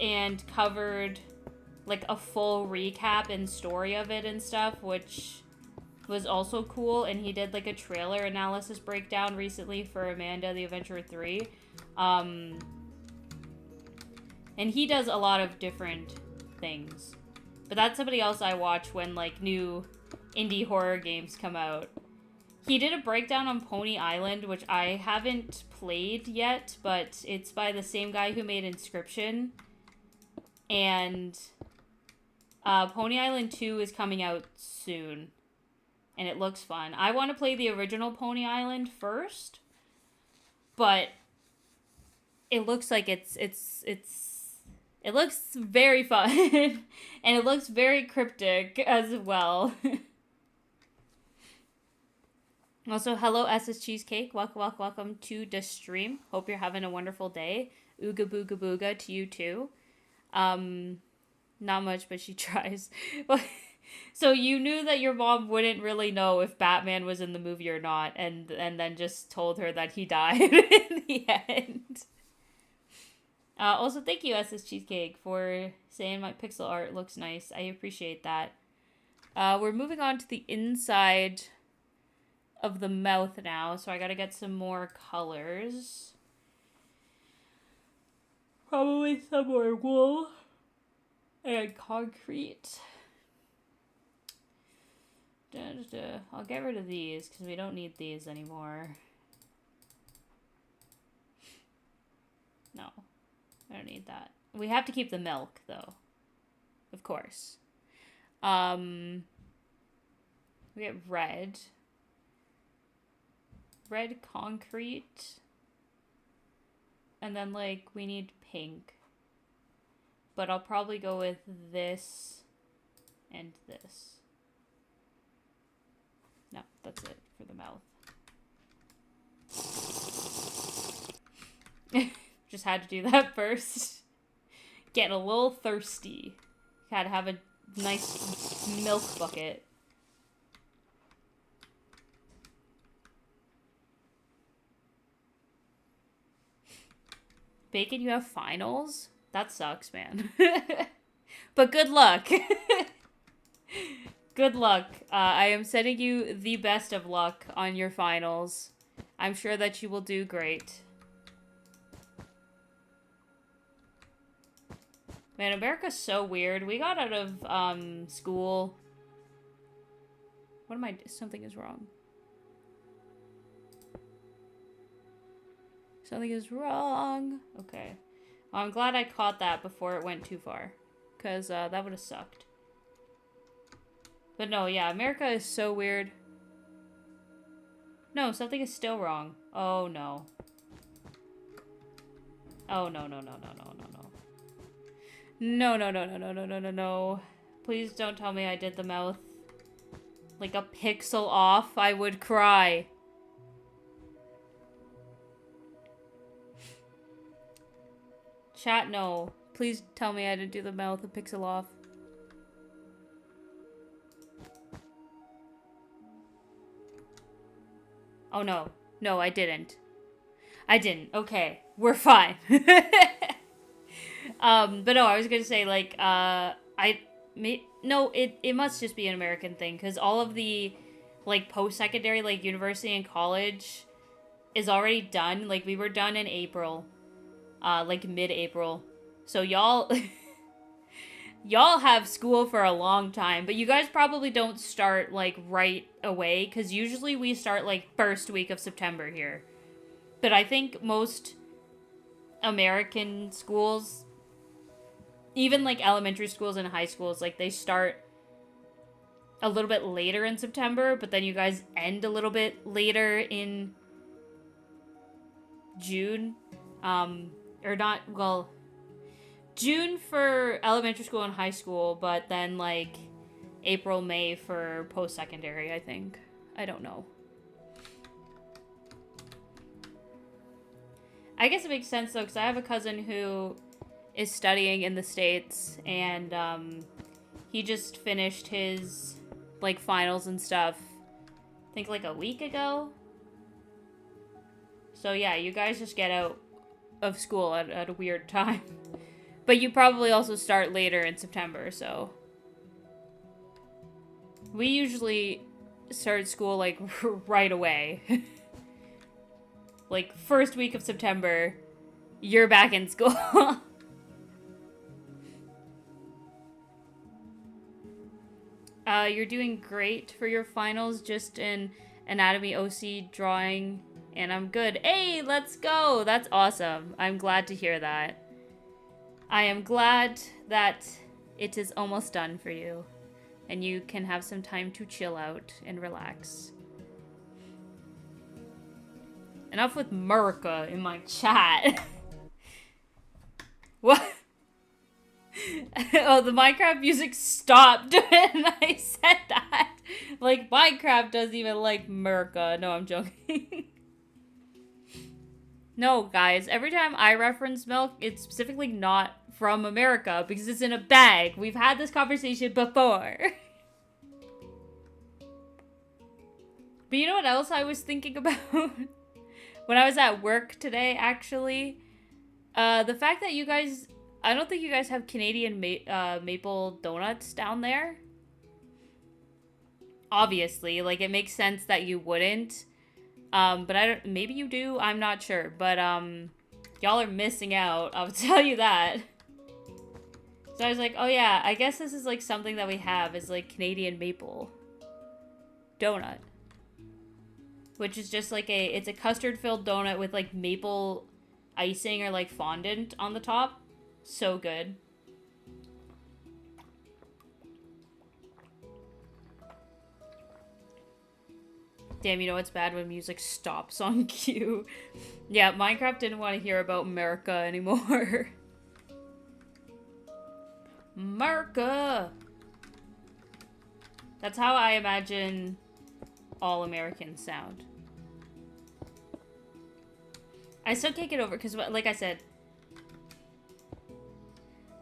and covered, like, a full recap and story of it and stuff, which was also cool. And he did, like, a trailer analysis breakdown recently for Amanda the Adventurer 3. And he does a lot of different things. But that's somebody else I watch when, like, new indie horror games come out. He did a breakdown on Pony Island, which I haven't played yet, but it's by the same guy who made Inscription. And Pony Island 2 is coming out soon. And it looks fun. I want to play the original Pony Island first, but it looks like it looks very fun. And it looks very cryptic as well. Also, hello SS Cheesecake. Welcome to the stream. Hope you're having a wonderful day. Ooga booga booga to you too. Not much, but she tries. So you knew that your mom wouldn't really know if Batman was in the movie or not, and then just told her that he died in the end. Also, thank you, SS Cheesecake, for saying my pixel art looks nice. I appreciate that. We're moving on to the inside of the mouth now, so I gotta get some more colors. Probably some more wool and concrete. I'll get rid of these because we don't need these anymore. No, I don't need that. We have to keep the milk though, of course. We get red concrete, and then like we need pink, but I'll probably go with this and this. No, that's it for the mouth. Just had to do that first. Getting a little thirsty. Had to have a nice milk bucket. Bacon, you have finals? That sucks, man. But good luck. Good luck. I am sending you the best of luck on your finals. I'm sure that you will do great. Man, America's so weird. We got out of school. What am I... Something is wrong. Something is wrong. Okay. Well, I'm glad I caught that before it went too far. Because that would have sucked. But no, yeah, America is so weird. No, something is still wrong. Oh, no. Oh, no, no, no, no, no, no, no. No, no, no, no, no, no, no, no, no. Please don't tell me I did the mouth like a pixel off. I would cry. Chat, no. Please tell me I didn't do the mouth a pixel off. Oh, no. No, I didn't. I didn't. Okay. We're fine. But no, I was gonna say, like, no, it must just be an American thing, because all of the, like, post-secondary, like, university and college is already done. Like, we were done in April. Like, mid-April. So y'all... y'all have school for a long time, but you guys probably don't start, like, right away, because usually we start, like, first week of September here. But I think most American schools, even, like, elementary schools and high schools, like, they start a little bit later in September, but then you guys end a little bit later in June. Or not, well... June for elementary school and high school, but then, like, April, May for post-secondary, I think. I don't know. I guess it makes sense, though, because I have a cousin who is studying in the States, and, he just finished his, like, finals and stuff, I think, like, a week ago. So, yeah, you guys just get out of school at a weird time. But you probably also start later in September, so... We usually start school, like, right away. Like, first week of September, you're back in school. you're doing great for your finals, just in anatomy, OC, drawing, and I'm good. Hey, let's go! That's awesome. I'm glad to hear that. I am glad that it is almost done for you, and you can have some time to chill out and relax. Enough with Murica in my chat. What? Oh, the Minecraft music stopped when I said that. Like, Minecraft doesn't even like Murica. No, I'm joking. No, guys, every time I reference milk, it's specifically not from America because it's in a bag. We've had this conversation before. But you know what else I was thinking about? When I was at work today, actually? The fact that you guys... I don't think you guys have Canadian maple donuts down there. Obviously, like, it makes sense that you wouldn't. But I don't... Maybe you do, I'm not sure. But, y'all are missing out. I'll tell you that. So I was like, oh yeah, I guess this is, like, something that we have is, like, Canadian maple donut. Which is just, like, it's a custard-filled donut with, like, maple icing or, like, fondant on the top. So good. Damn, you know what's bad when music stops on cue? Yeah, Minecraft didn't want to hear about America anymore. America! That's how I imagine all Americans sound. I still can't get over, because like I said,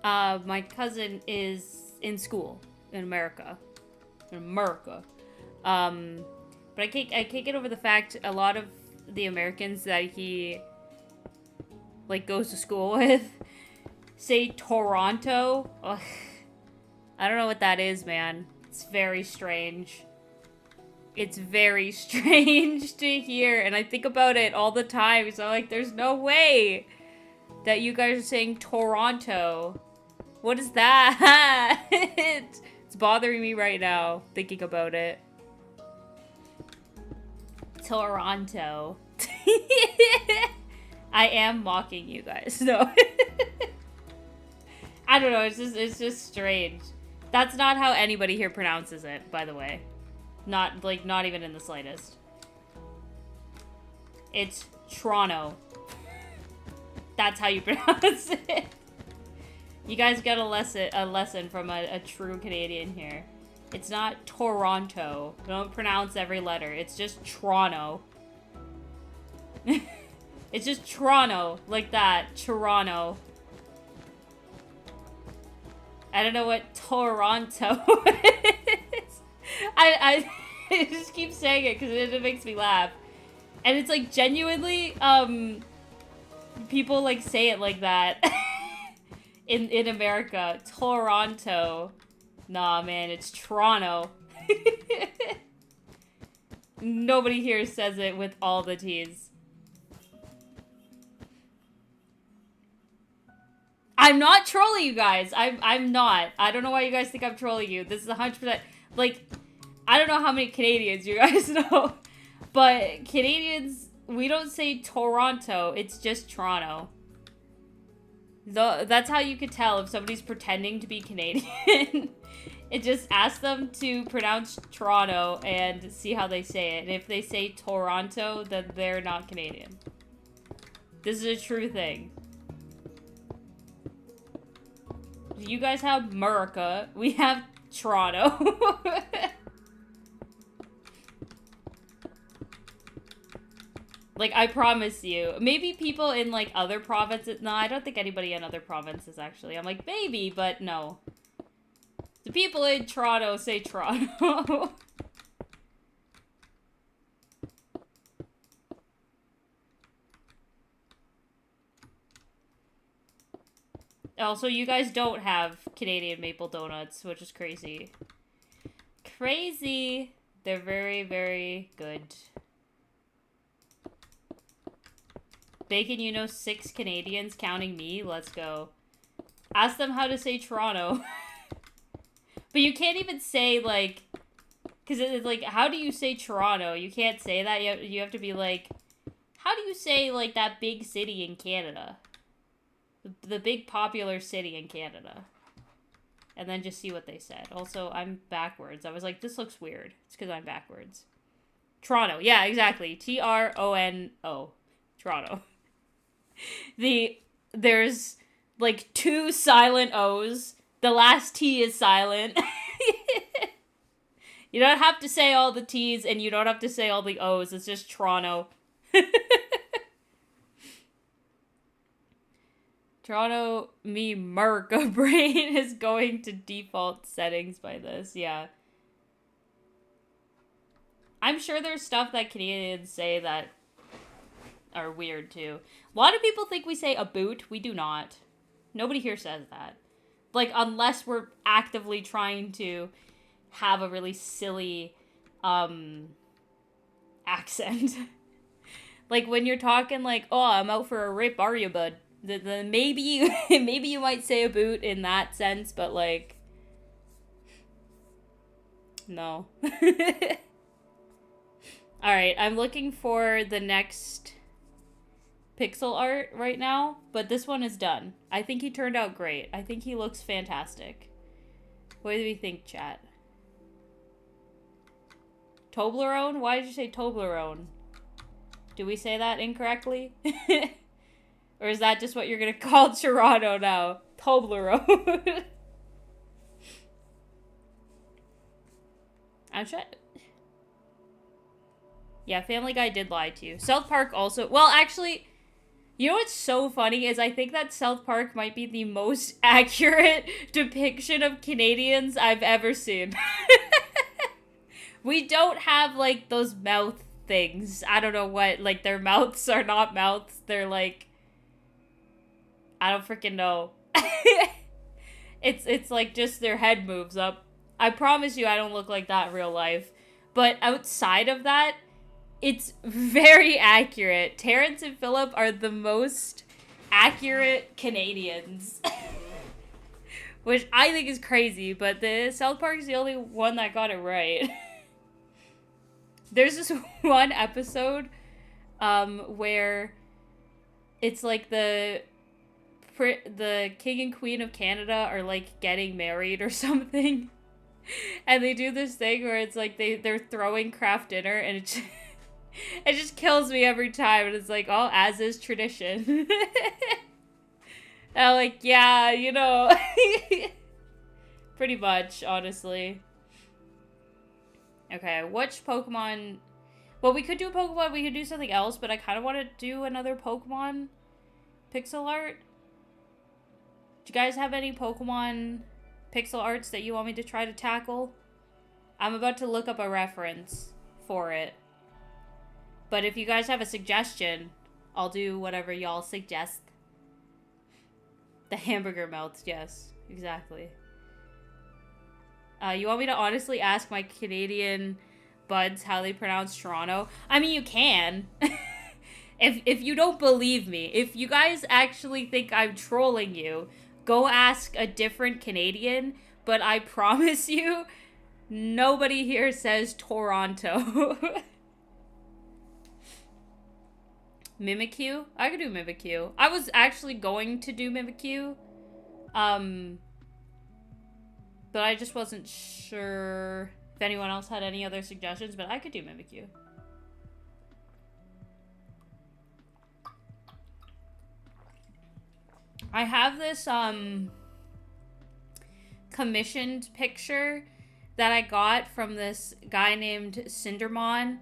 my cousin is in school in America. But I can't get over the fact a lot of the Americans that he, like, goes to school with say Toronto. Ugh. I don't know what that is, man. It's very strange. It's very strange to hear, and I think about it all the time, so I'm like, there's no way that you guys are saying Toronto. What is that? It's bothering me right now, thinking about it. Toronto. I am mocking you guys, no. I don't know, it's just strange. That's not how anybody here pronounces it, by the way. Not even in the slightest. It's Toronto. That's how you pronounce it. You guys got a lesson from a true Canadian here. It's not Toronto. Don't pronounce every letter. It's just Toronto. It's just Toronto. Like that. Toronto. I don't know what Toronto is. I just keep saying it because it makes me laugh. And it's like genuinely, people like say it like that in America. Toronto. Nah, man, it's Toronto. Nobody here says it with all the T's. I'm not trolling you guys. I'm not. I don't know why you guys think I'm trolling you. This is 100%. Like, I don't know how many Canadians you guys know. But Canadians, we don't say Toronto. It's just Toronto. That's how you could tell if somebody's pretending to be Canadian. It just ask them to pronounce Toronto and see how they say it. And if they say Toronto, then they're not Canadian. This is a true thing. You guys have America. We have Toronto. Like, I promise you. Maybe people in, like, other provinces... No, I don't think anybody in other provinces, actually. I'm like, maybe, but no. The people in Toronto say Toronto. Also, you guys don't have Canadian maple donuts, which is crazy. Crazy! They're very, very good. Bacon, you know 6 Canadians, counting me? Let's go. Ask them how to say Toronto. But you can't even say, like, Because it's like, how do you say Toronto? You can't say that. You have to be like, how do you say, like, that big city in Canada? The big popular city in Canada. And then just see what they said. Also, I'm backwards. I was like, this looks weird. It's because I'm backwards. Toronto. Yeah, exactly. T-R-O-N-O. Toronto. There's, like, 2 silent O's. The last T is silent. You don't have to say all the T's, and you don't have to say all the O's. It's just Toronto. Toronto, me Merca brain is going to default settings by this, yeah. I'm sure there's stuff that Canadians say that are weird, too. A lot of people think we say a boot. We do not. Nobody here says that. Like, unless we're actively trying to have a really silly, accent. Like, when you're talking like, oh, I'm out for a rip, are you, bud? Then maybe you might say a boot in that sense, but like, no. Alright, I'm looking for the next pixel art right now, but this one is done. I think he turned out great. I think he looks fantastic. What do we think, chat? Toblerone? Why did you say Toblerone? Do we say that incorrectly? Or is that just what you're gonna call Toronto now? Toblerone. I'm trying. Yeah, Family Guy did lie to you. South Park also. Well, actually, you know what's so funny is I think that South Park might be the most accurate depiction of Canadians I've ever seen. We don't have, like, those mouth things. I don't know what. Like, their mouths are not mouths. They're, like, I don't freaking know. It's like just their head moves up. I promise you I don't look like that in real life. But outside of that, it's very accurate. Terrence and Philip are the most accurate Canadians. Which I think is crazy, but the South Park is the only one that got it right. There's this one episode where it's like the king and queen of Canada are like getting married or something. And they do this thing where it's like they're throwing craft dinner and it just kills me every time. And it's like, oh, as is tradition. And I'm like, yeah, you know. Pretty much, honestly. Okay, which Pokemon... Well, we could do Pokemon, we could do something else, but I kind of want to do another Pokemon pixel art. Do you guys have any Pokemon pixel arts that you want me to try to tackle? I'm about to look up a reference for it. But if you guys have a suggestion, I'll do whatever y'all suggest. The hamburger mouths, yes, exactly. You want me to honestly ask my Canadian buds how they pronounce Toronto? I mean, you can. If you don't believe me, if you guys actually think I'm trolling you, go ask a different Canadian, but I promise you, nobody here says Toronto. Mimikyu? I could do Mimikyu. I was actually going to do Mimikyu. But I just wasn't sure if anyone else had any other suggestions, but I could do Mimikyu. I have this, commissioned picture that I got from this guy named Cinderman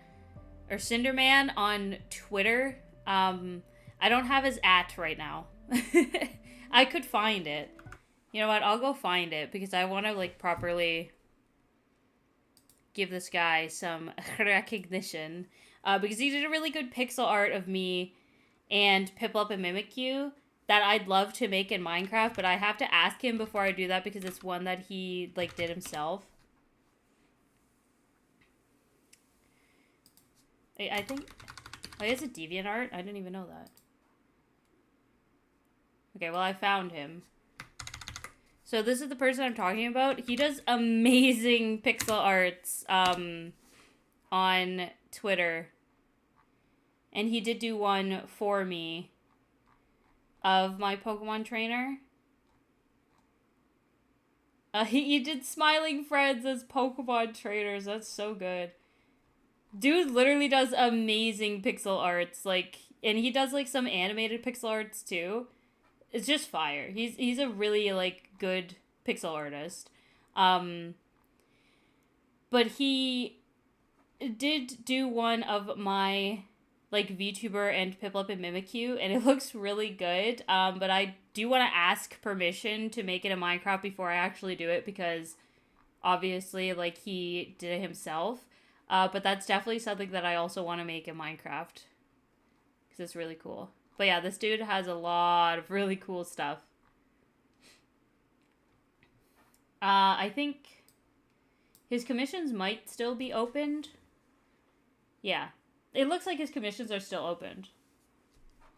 on Twitter. I don't have his @ right now. I could find it. You know what? I'll go find it because I want to, like, properly give this guy some recognition. Because he did a really good pixel art of me and Piplup and Mimikyu that I'd love to make in Minecraft, but I have to ask him before I do that because it's one that he, like, did himself. I think... Oh, he has a DeviantArt? I didn't even know that. Okay, well, I found him. So this is the person I'm talking about. He does amazing pixel arts on Twitter. And he did do one for me of my Pokemon trainer. He did smiling friends as Pokemon trainers. That's so good. Dude literally does amazing pixel arts. Like, and he does like some animated pixel arts too. It's just fire. He's a really like good pixel artist. But he did do one of my like VTuber and Piplup and Mimikyu, and it looks really good. But I do want to ask permission to make it in Minecraft before I actually do it, because obviously like he did it himself. But that's definitely something that I also want to make in Minecraft, because it's really cool. But yeah, this dude has a lot of really cool stuff. I think his commissions might still be opened. Yeah. It looks like his commissions are still opened.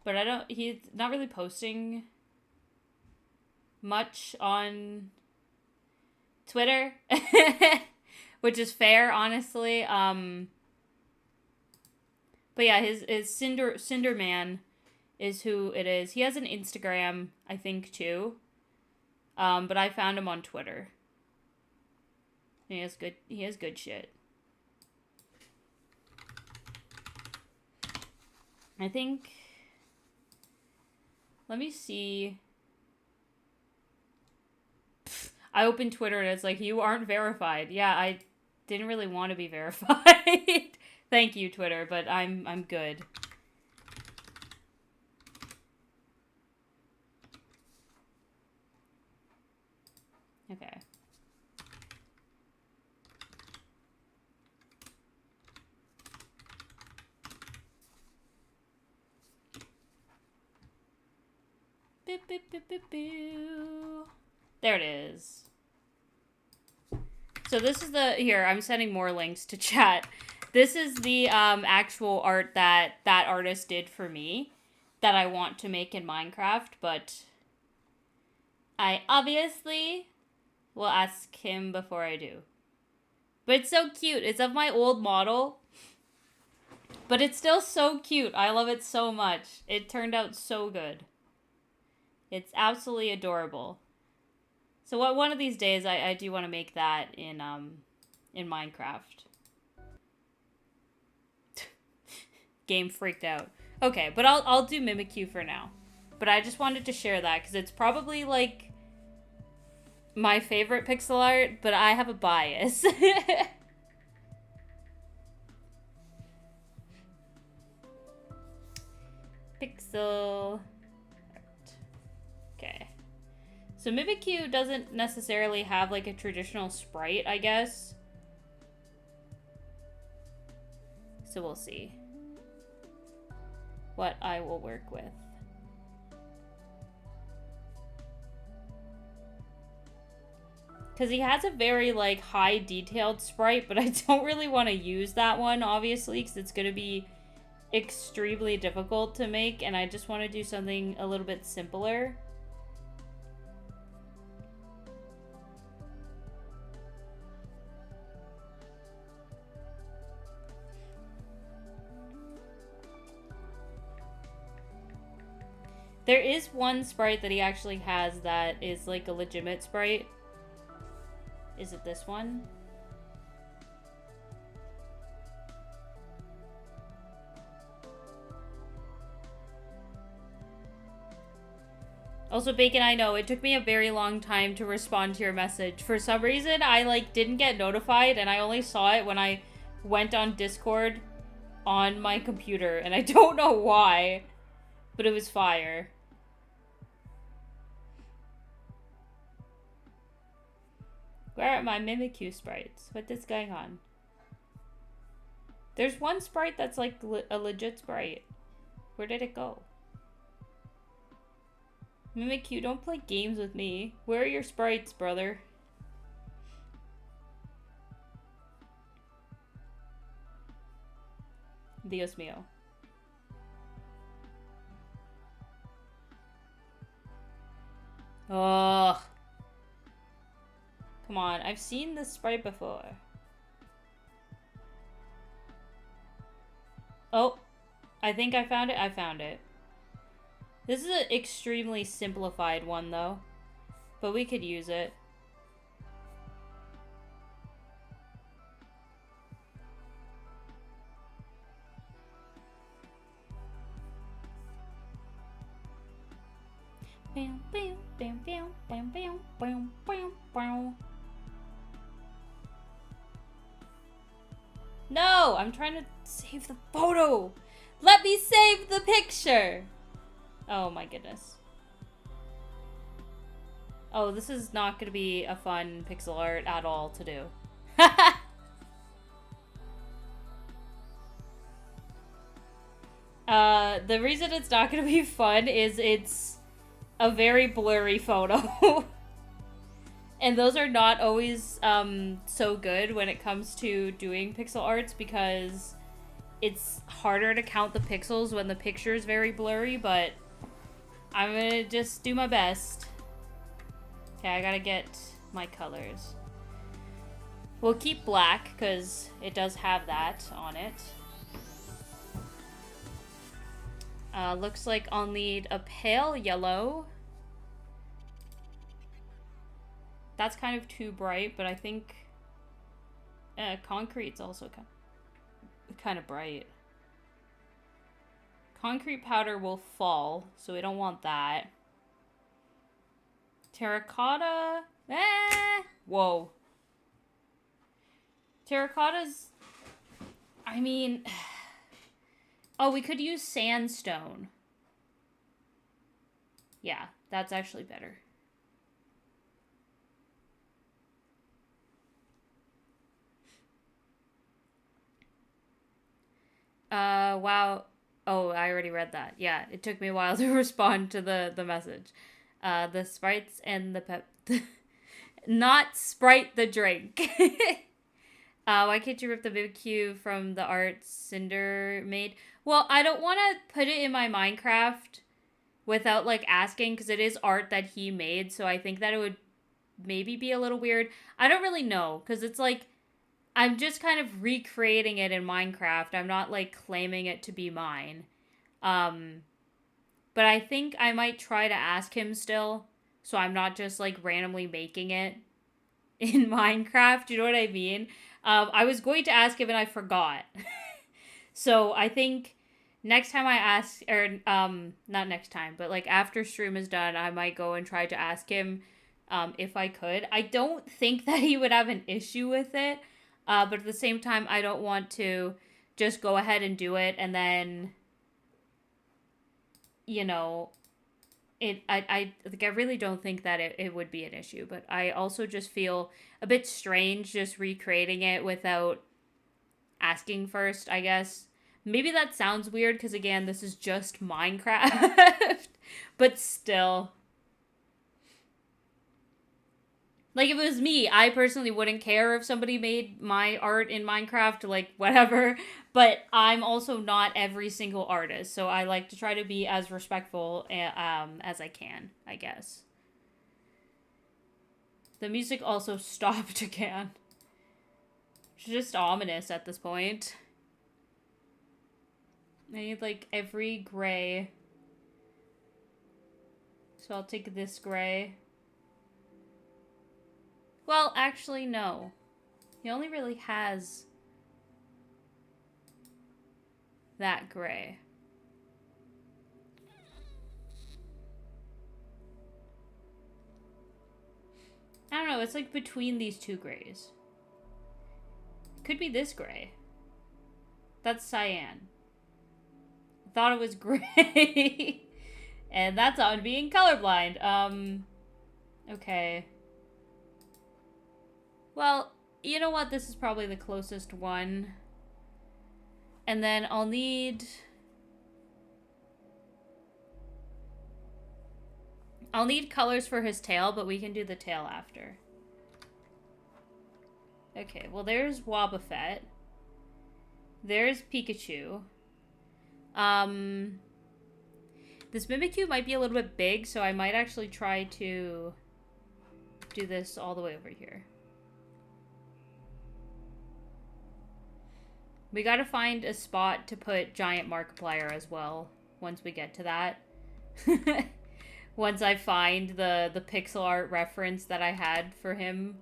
But he's not really posting much on Twitter. Which is fair, honestly. But yeah, his Cinderman is who it is. He has an Instagram, I think, too. But I found him on Twitter. He has good shit. I think, let me see. I opened Twitter and it's like, you aren't verified. Yeah, I didn't really want to be verified. Thank you, Twitter, but I'm good. Okay. Boop, boop, boop, boop, boo. There it is. So this is here, I'm sending more links to chat. This is the actual art that artist did for me that I want to make in Minecraft, but I obviously will ask him before I do. But it's so cute. It's of my old model, but it's still so cute. I love it so much. It turned out so good. It's absolutely adorable. So one of these days, I do want to make that in Minecraft. Game freaked out. Okay, but I'll do Mimikyu for now. But I just wanted to share that because it's probably like my favorite pixel art, but I have a bias. Pixel. Okay. So Mimikyu doesn't necessarily have like a traditional sprite, I guess. So we'll see what I will work with. Because he has a very like high detailed sprite, but I don't really want to use that one, obviously, because it's going to be extremely difficult to make, and I just want to do something a little bit simpler. There is one sprite that he actually has that is like a legitimate sprite. Is it this one? Also, Bacon, I know, it took me a very long time to respond to your message. For some reason, I, like, didn't get notified, and I only saw it when I went on Discord on my computer, and I don't know why, but it was fire. Where are my Mimikyu sprites? What is going on? There's one sprite that's, like, a legit sprite. Where did it go? Mimikyu, don't play games with me. Where are your sprites, brother? Dios mío. Ugh. Come on, I've seen this sprite before. Oh, I think I found it. I found it. This is an extremely simplified one, though. But we could use it. Bam, bam, bam, bam, bam, bam, bam, bam, bam. No, I'm trying to save the photo. Let me save the picture. Oh my goodness. Oh, this is not going to be a fun pixel art at all to do. The reason it's not going to be fun is it's a very blurry photo. And those are not always so good when it comes to doing pixel arts because it's harder to count the pixels when the picture is very blurry, but I'm gonna just do my best. Okay, I gotta get my colors. We'll keep black because it does have that on it. Looks like I'll need a pale yellow. That's kind of too bright, but I think concrete's also kind of bright. Concrete powder will fall, so we don't want that. Terracotta. Whoa. Terracottas. I mean. Oh, we could use sandstone. Yeah, that's actually better. Wow. Oh, I already read that. Yeah, it took me a while to respond to the message. The sprites and the pep... Not Sprite the drink. Why can't you rip the BBQ from the art Cinder made? Well, I don't want to put it in my Minecraft without, like, asking, because it is art that he made, so I think that it would maybe be a little weird. I don't really know, because it's, like, I'm just kind of recreating it in Minecraft. I'm not, like, claiming it to be mine. But I think I might try to ask him still, so I'm not just, like, randomly making it in Minecraft. You know what I mean? I was going to ask him and I forgot. So I think next time I ask, or not next time, but like after stream is done, I might go and try to ask him if I could. I don't think that he would have an issue with it, but at the same time, I don't want to just go ahead and do it and then, you know, I really don't think that it would be an issue, but I also just feel a bit strange just recreating it without asking first, I guess. Maybe that sounds weird because, again, this is just Minecraft, but still. Like, if it was me, I personally wouldn't care if somebody made my art in Minecraft, like, whatever. But I'm also not every single artist, so I like to try to be as respectful as I can, I guess. The music also stopped again. It's just ominous at this point. I need, like, every gray. So I'll take this gray. Well, actually, no. He only really has that gray. I don't know, it's like between these two grays. Could be this gray. That's cyan. I thought it was gray. And that's on being colorblind. Okay. Well, you know what? This is probably the closest one. And then I'll need colors for his tail, but we can do the tail after. Okay, well there's Wobbuffet. There's Pikachu. This Mimikyu might be a little bit big, so I might actually try to do this all the way over here. We gotta find a spot to put giant Markiplier as well, once we get to that. Once I find the pixel art reference that I had for him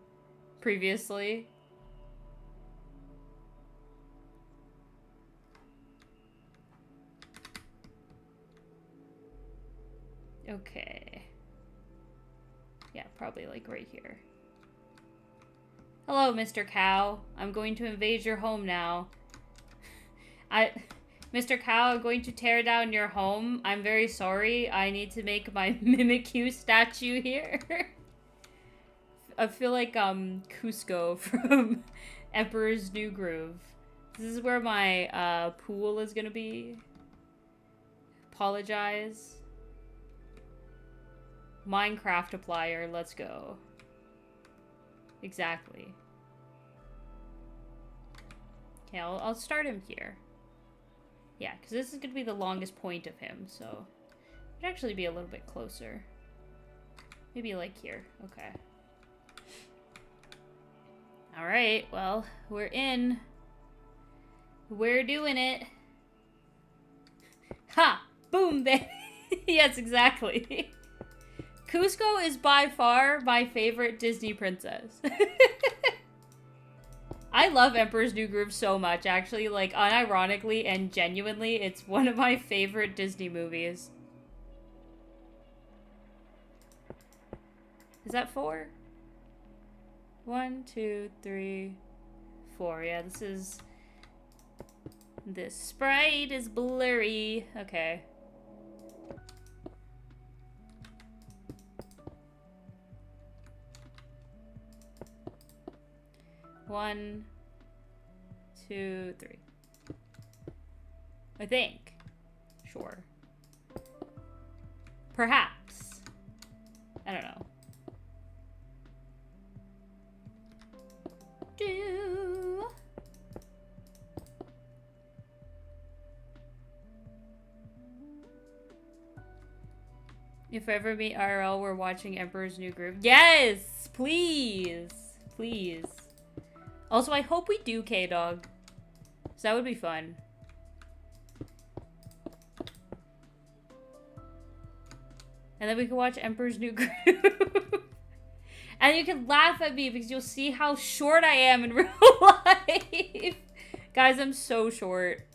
previously. Okay. Yeah, probably like right here. Hello, Mr. Cow. I'm going to invade your home now. Mr. Cow, I'm going to tear down your home. I'm very sorry. I need to make my Mimikyu statue here. I feel like Cusco from Emperor's New Groove. This is where my pool is gonna be. Apologize. Minecraft applier, let's go. Exactly. Okay, I'll start him here. Yeah, because this is gonna be the longest point of him, so it'd actually be a little bit closer. Maybe like here. Okay. Alright, well, we're in. We're doing it. Ha! Boom, baby! Yes, exactly. Cusco is by far my favorite Disney princess. I love Emperor's New Groove so much, actually. Like, unironically and genuinely, it's one of my favorite Disney movies. Is that 4? 1, 2, 3, 4. Yeah, this is... This sprite is blurry. Okay. One, 2, 3. I think. Sure. Perhaps. I don't know. Do. If ever meet IRL, we're watching Emperor's New Groove. Yes! Please! Please. Also, I hope we do K-Dog. So that would be fun. And then we can watch Emperor's New Groove. And you can laugh at me because you'll see how short I am in real life. Guys, I'm so short.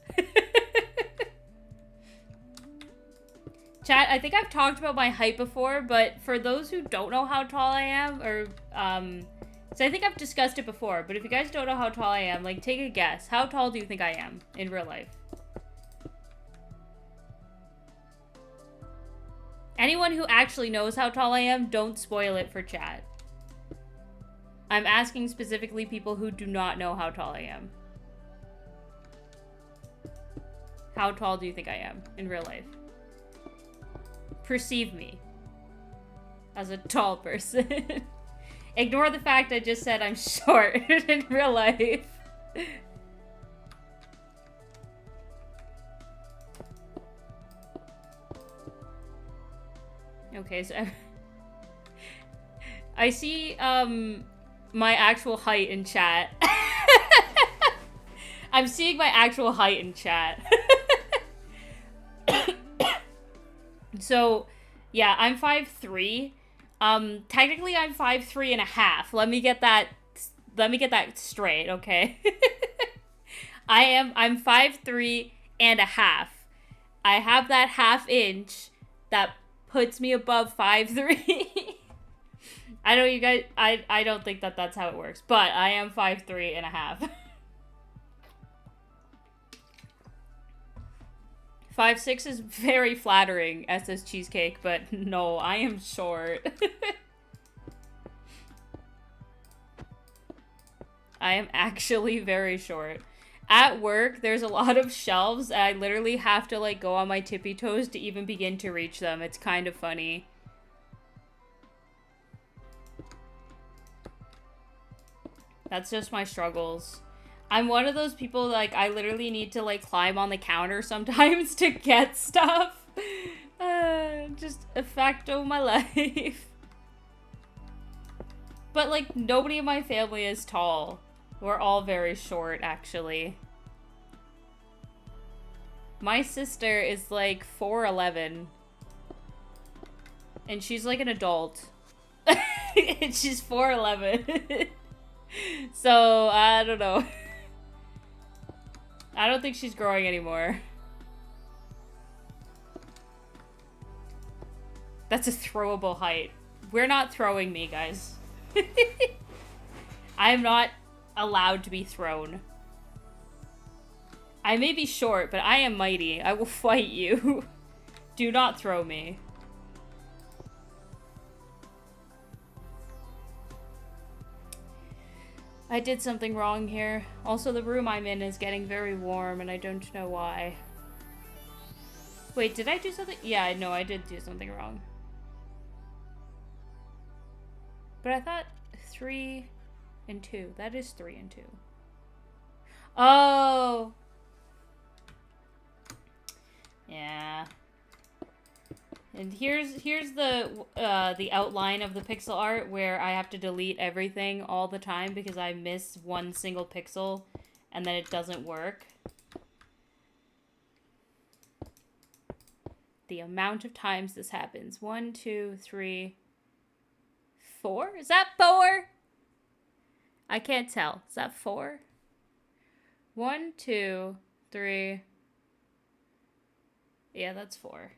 Chat, I think I've talked about my height before, but for those who don't know how tall I am, or, so I think I've discussed it before, but if you guys don't know how tall I am, like, take a guess. How tall do you think I am in real life? Anyone who actually knows how tall I am, don't spoil it for chat. I'm asking specifically people who do not know how tall I am. How tall do you think I am in real life? Perceive me as a tall person. Ignore the fact I just said I'm short in real life. Okay, so I see my actual height in chat. I'm seeing my actual height in chat. So, yeah, I'm 5'3". Technically I'm 5'3 and a half. Let me get that straight, okay? I'm 5'3 and a half. I have that ½ inch that puts me above 5'3". I know you guys, I don't think that that's how it works, but I am 5'3 and a half. 5'6" is very flattering, SS Cheesecake, but no, I am short. I am actually very short. At work, there's a lot of shelves, and I literally have to, like, go on my tippy toes to even begin to reach them. It's kind of funny. That's just my struggles. I'm one of those people, like, I literally need to, like, climb on the counter sometimes to get stuff. Just a fact of my life. But, like, nobody in my family is tall. We're all very short, actually. My sister is like 4'11". And she's like an adult. And she's 4'11". So, I don't know. I don't think she's growing anymore. That's a throwable height. We're not throwing me, guys. I am not allowed to be thrown. I may be short, but I am mighty. I will fight you. Do not throw me. I did something wrong here. Also, the room I'm in is getting very warm, and I don't know why. Wait, did I do something? Yeah, no, I did do something wrong. But I thought 3 and 2. That is 3 and 2. Oh! Yeah. And here's the outline of the pixel art where I have to delete everything all the time because I miss one single pixel and then it doesn't work. The amount of times this happens. 1, 2, 3, 4? Is that 4? I can't tell. Is that 4? 1, 2, 3. Yeah, that's 4.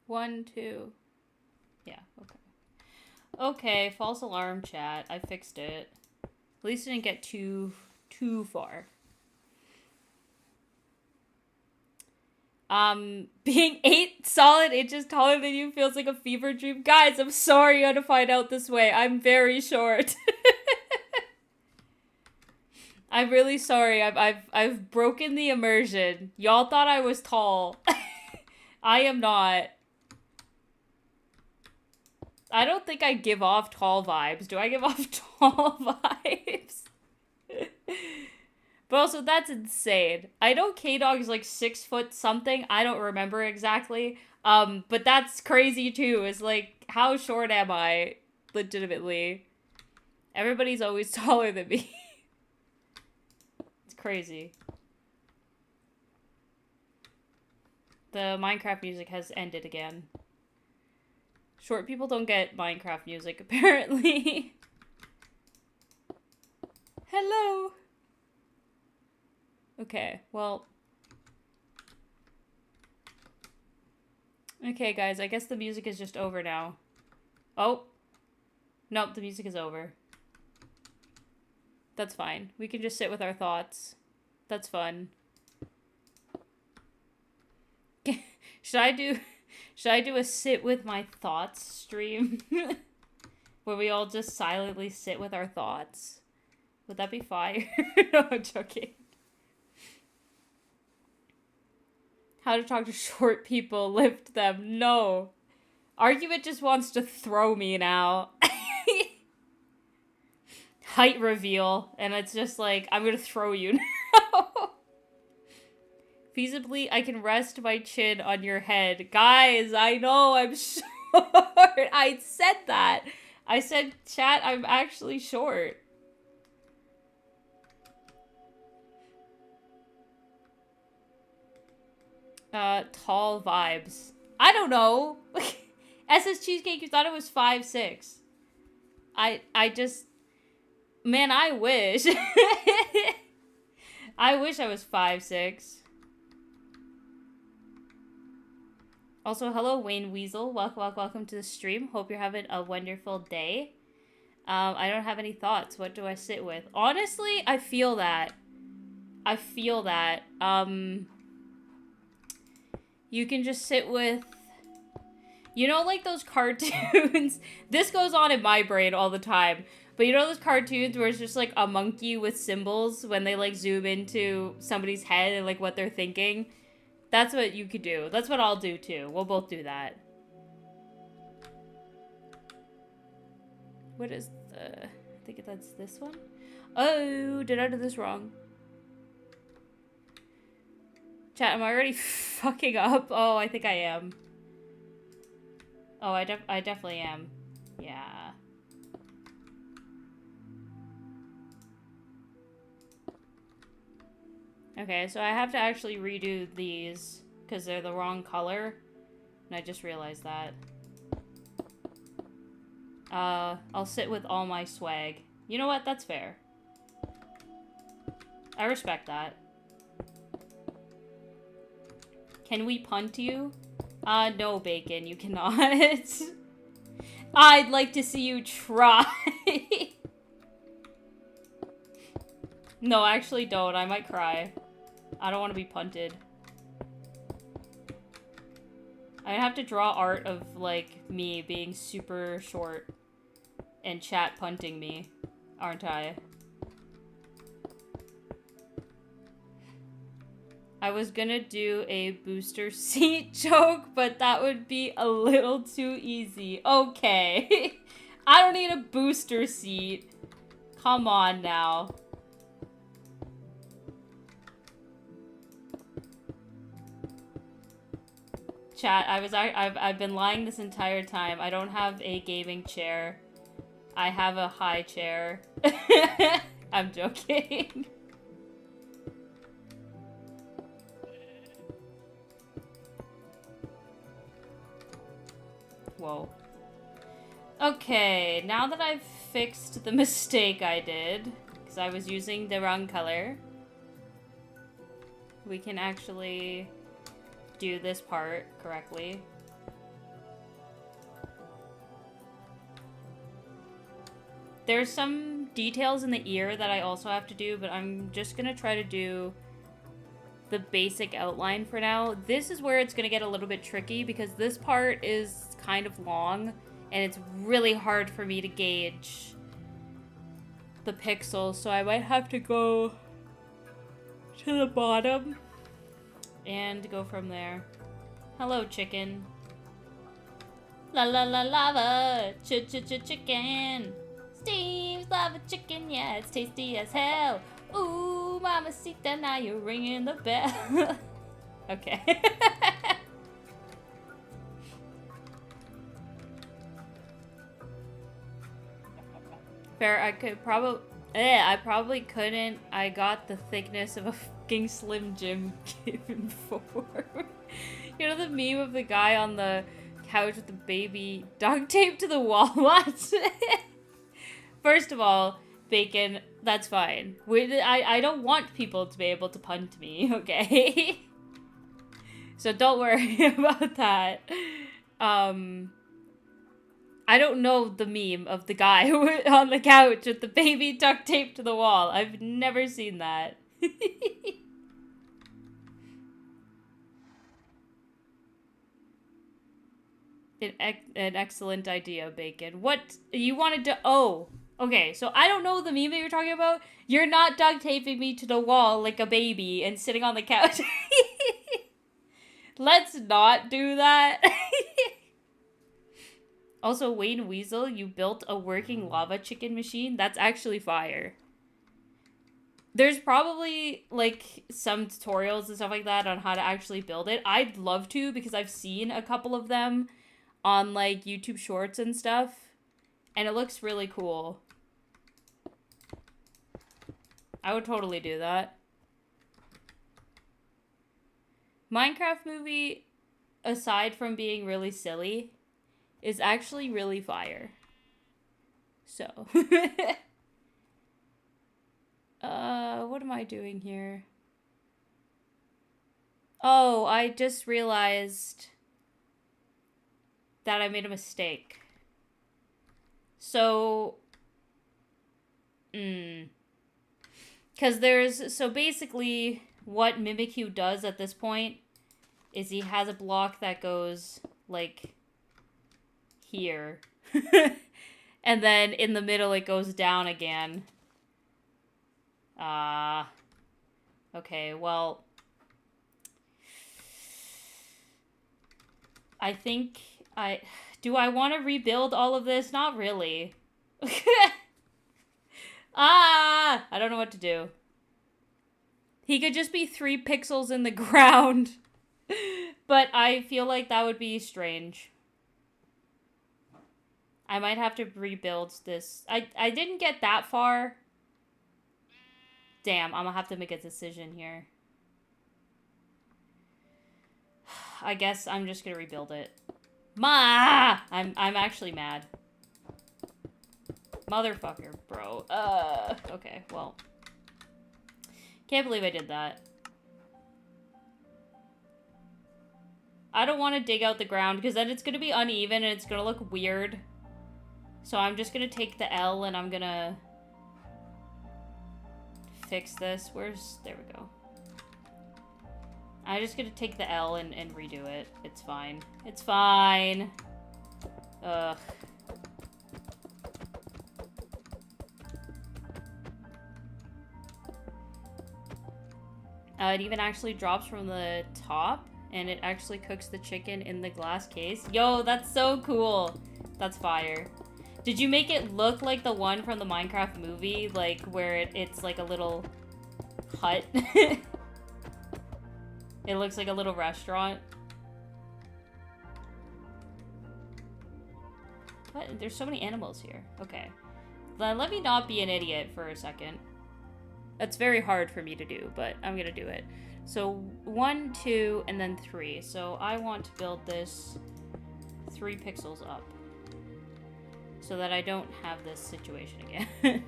One, 2. Yeah, okay. Okay, false alarm chat. I fixed it. At least I didn't get too far. Being 8 solid inches taller than you feels like a fever dream. Guys, I'm sorry you had to find out this way. I'm very short. I'm really sorry. I've broken the immersion. Y'all thought I was tall. I am not. I don't think I give off tall vibes. Do I give off tall vibes? But also, that's insane. I know K-Dog is like 6 foot something. I don't remember exactly. But that's crazy too. It's like, how short am I? Legitimately. Everybody's always taller than me. It's crazy. The Minecraft music has ended again. Short people don't get Minecraft music, apparently. Hello! Okay, well. Okay, guys, I guess the music is just over now. Oh. Nope, the music is over. That's fine. We can just sit with our thoughts. That's fun. Should I do a sit with my thoughts stream? Where we all just silently sit with our thoughts? Would that be fire? No, I'm joking. How to talk to short people, lift them. No. Argument just wants to throw me now. Height reveal. And it's just like, I'm gonna throw you now. Feasibly, I can rest my chin on your head. Guys, I know I'm short. I said that. I said, chat, I'm actually short. Tall vibes. I don't know. SS Cheesecake, you thought it was 5'6". I just... Man, I wish. I wish I was 5'6". Also, hello, Wayne Weasel. Welcome to the stream. Hope you're having a wonderful day. I don't have any thoughts. What do I sit with? Honestly, I feel that. I feel that. You can just sit with... You know, like those cartoons? This goes on in my brain all the time. But you know those cartoons where it's just like a monkey with symbols when they like zoom into somebody's head and like what they're thinking? That's what you could do. That's what I'll do too. We'll both do that. What is the... I think that's this one? Oh, did I do this wrong? Chat, am I already fucking up? Oh, I think I am. Oh, I definitely am. Yeah. Okay, so I have to actually redo these because they're the wrong color. And I just realized that. I'll sit with all my swag. You know what? That's fair. I respect that. Can we punt you? No, Bacon, you cannot. I'd like to see you try. No, actually don't. I might cry. I don't want to be punted. I have to draw art of, like, me being super short and chat punting me, aren't I? I was gonna do a booster seat joke, but that would be a little too easy. Okay. I don't need a booster seat. Come on now. Chat, I've been lying this entire time. I don't have a gaming chair. I have a high chair. I'm joking. Whoa. Okay, now that I've fixed the mistake I did, because I was using the wrong color, we can actually do this part correctly. There's some details in the ear that I also have to do, but I'm just gonna try to do the basic outline for now. This is where it's gonna get a little bit tricky because this part is kind of long and it's really hard for me to gauge the pixels, so I might have to go to the bottom and go from there. Hello, chicken. La la la lava, chicken. Steve's lava chicken, yeah, it's tasty as hell. Ooh, mamacita, now you're ringing the bell. Okay. Fair, I probably couldn't. I got the thickness of a fucking Slim Jim given form. You know the meme of the guy on the couch with the baby duct taped to the wall? What? First of all, Bacon, that's fine. I don't want people to be able to punt me, okay? So don't worry about that. I don't know the meme of the guy on the couch with the baby duct taped to the wall. I've never seen that. An excellent idea, Bacon. What? You wanted to... Oh. Okay, so I don't know the meme that you're talking about. You're not duct taping me to the wall like a baby and sitting on the couch. Let's not do that. Also, Wayne Weasel, you built a working lava chicken machine? That's actually fire. There's probably, like, some tutorials and stuff like that on how to actually build it. I'd love to because I've seen a couple of them on, like, YouTube Shorts and stuff. And it looks really cool. I would totally do that. Minecraft movie, aside from being really silly, is actually really fire. So. What am I doing here? Oh, I just realized that I made a mistake. So, because so basically what Mimikyu does at this point is he has a block that goes, like, here. And then in the middle it goes down again. Okay, well, I think do I want to rebuild all of this? Not really. I don't know what to do. He could just be 3 pixels in the ground. But I feel like that would be strange. I might have to rebuild this. I didn't get that far. Damn, I'm gonna have to make a decision here. I guess I'm just gonna rebuild it. I'm actually mad. Motherfucker, bro. Okay, well. Can't believe I did that. I don't want to dig out the ground because then it's going to be uneven and it's going to look weird. So I'm just going to take the L and I'm going to fix this. There we go. I'm just going to take the L and redo it. It's fine. It's fine. Ugh. It even actually drops from the top, and it actually cooks the chicken in the glass case. Yo, that's so cool. That's fire. Did you make it look like the one from the Minecraft movie? Like, where it's like a little hut? It looks like a little restaurant. What? There's so many animals here. Okay. Then let me not be an idiot for a second. That's very hard for me to do, but I'm gonna do it. So 1, 2, and then 3. So I want to build this 3 pixels up so that I don't have this situation again.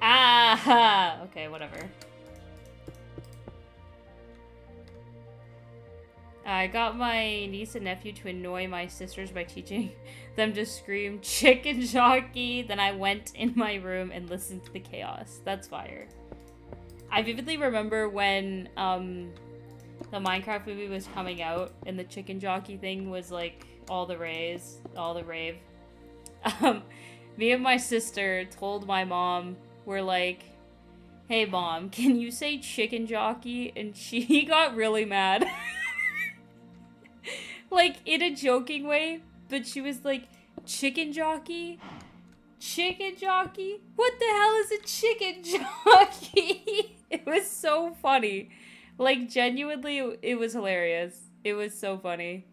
Ah! Okay, whatever. I got my niece and nephew to annoy my sisters by teaching them to scream chicken jockey. Then I went in my room and listened to the chaos. That's fire. I vividly remember when the Minecraft movie was coming out and the chicken jockey thing was like all the rave. Me and my sister told my mom, we're like, hey mom, can you say chicken jockey? And she got really mad. Like, in a joking way, but she was like, chicken jockey? Chicken jockey? What the hell is a chicken jockey? It was so funny. Like, genuinely, it was hilarious. It was so funny.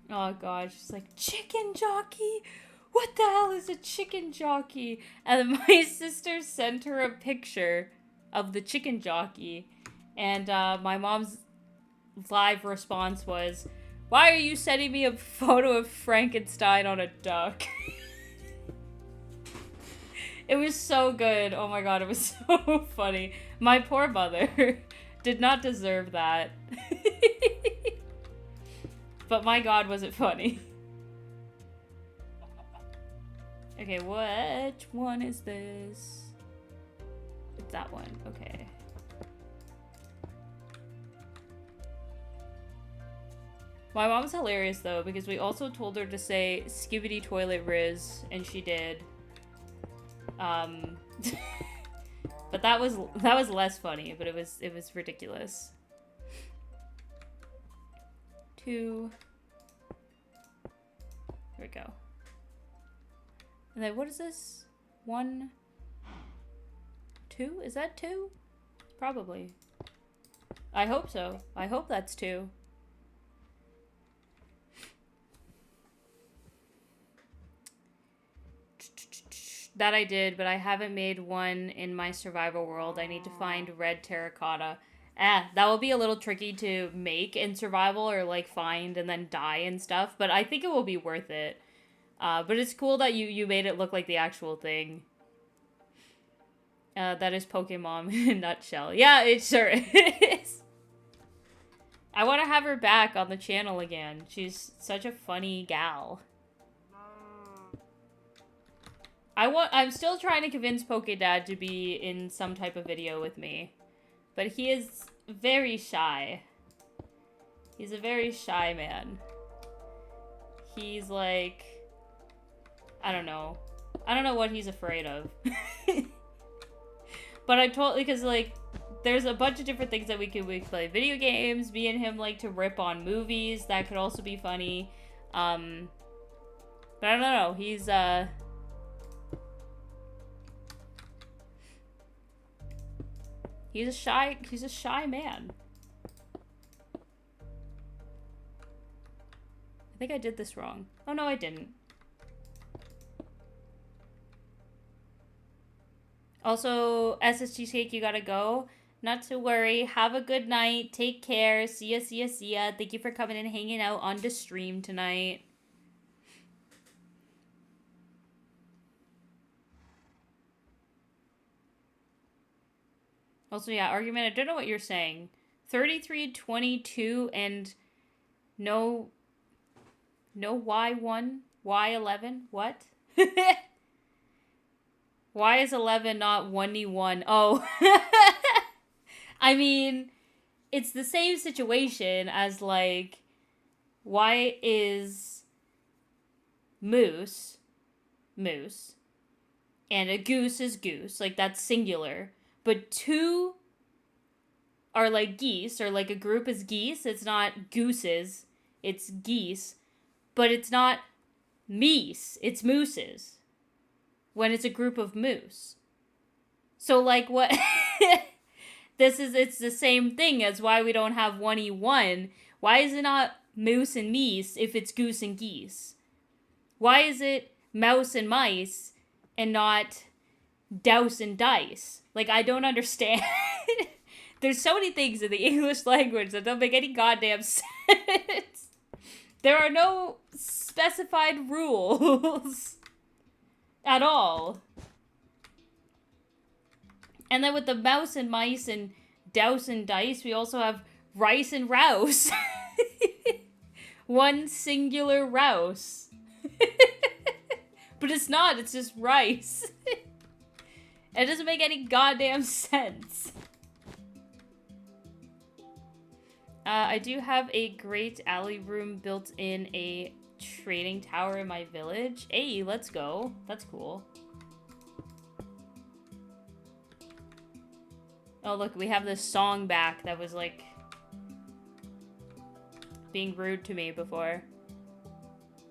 Oh gosh, she's like, chicken jockey? What the hell is a chicken jockey? And then my sister sent her a picture of the chicken jockey. And my mom's live response was, why are you sending me a photo of Frankenstein on a duck? It was so good. Oh my god, it was so funny. My poor mother did not deserve that. But my god, was it funny. Okay, which one is this? It's that one. Okay. My mom's hilarious though, because we also told her to say skibidi toilet riz, and she did. But that was less funny, but it was ridiculous. 2. Here we go. And then what is this? 1, 2? Is that 2? Probably. I hope so. I hope that's 2. That I did, but I haven't made one in my survival world. I need to find red terracotta. That will be a little tricky to make in survival or like find and then dye and stuff, but I think it will be worth it. But it's cool that you made it look like the actual thing. That is Pokemon in a nutshell. Yeah, it sure is. I want to have her back on the channel again. She's such a funny gal. I'm still trying to convince Pokedad to be in some type of video with me. But he is very shy. He's a very shy man. He's like, I don't know. I don't know what he's afraid of. But I told, because like, there's a bunch of different things that we could play. Video games, me and him like to rip on movies. That could also be funny. But I don't know. He's a shy man. I think I did this wrong. Oh no, I didn't. Also, SS Cheesecake, you gotta go. Not to worry. Have a good night. Take care. See ya, see ya, see ya. Thank you for coming and hanging out on the stream tonight. Also, yeah, argument. I don't know what you're saying. 33, 22, and no Y1, Y11. What? Why is 11 not 1E1? Oh. I mean, it's the same situation as, like, why is moose, and a goose is goose. Like, that's singular. But two are like geese, or like a group is geese. It's not gooses, it's geese. But it's not meese, it's mooses. When it's a group of moose. So, like, what... It's the same thing as why we don't have 1E1. Why is it not moose and meese if it's goose and geese? Why is it mouse and mice and not douse and dice? Like, I don't understand. There's so many things in the English language that don't make any goddamn sense. There are no specified rules at all. And then with the mouse and mice and douse and dice, we also have rice and rouse. One singular rouse. But it's not, it's just rice. It doesn't make any goddamn sense. I do have a great alley room built in a trading tower in my village. Hey, let's go. That's cool. Oh, look, we have this song back that was, like, being rude to me before.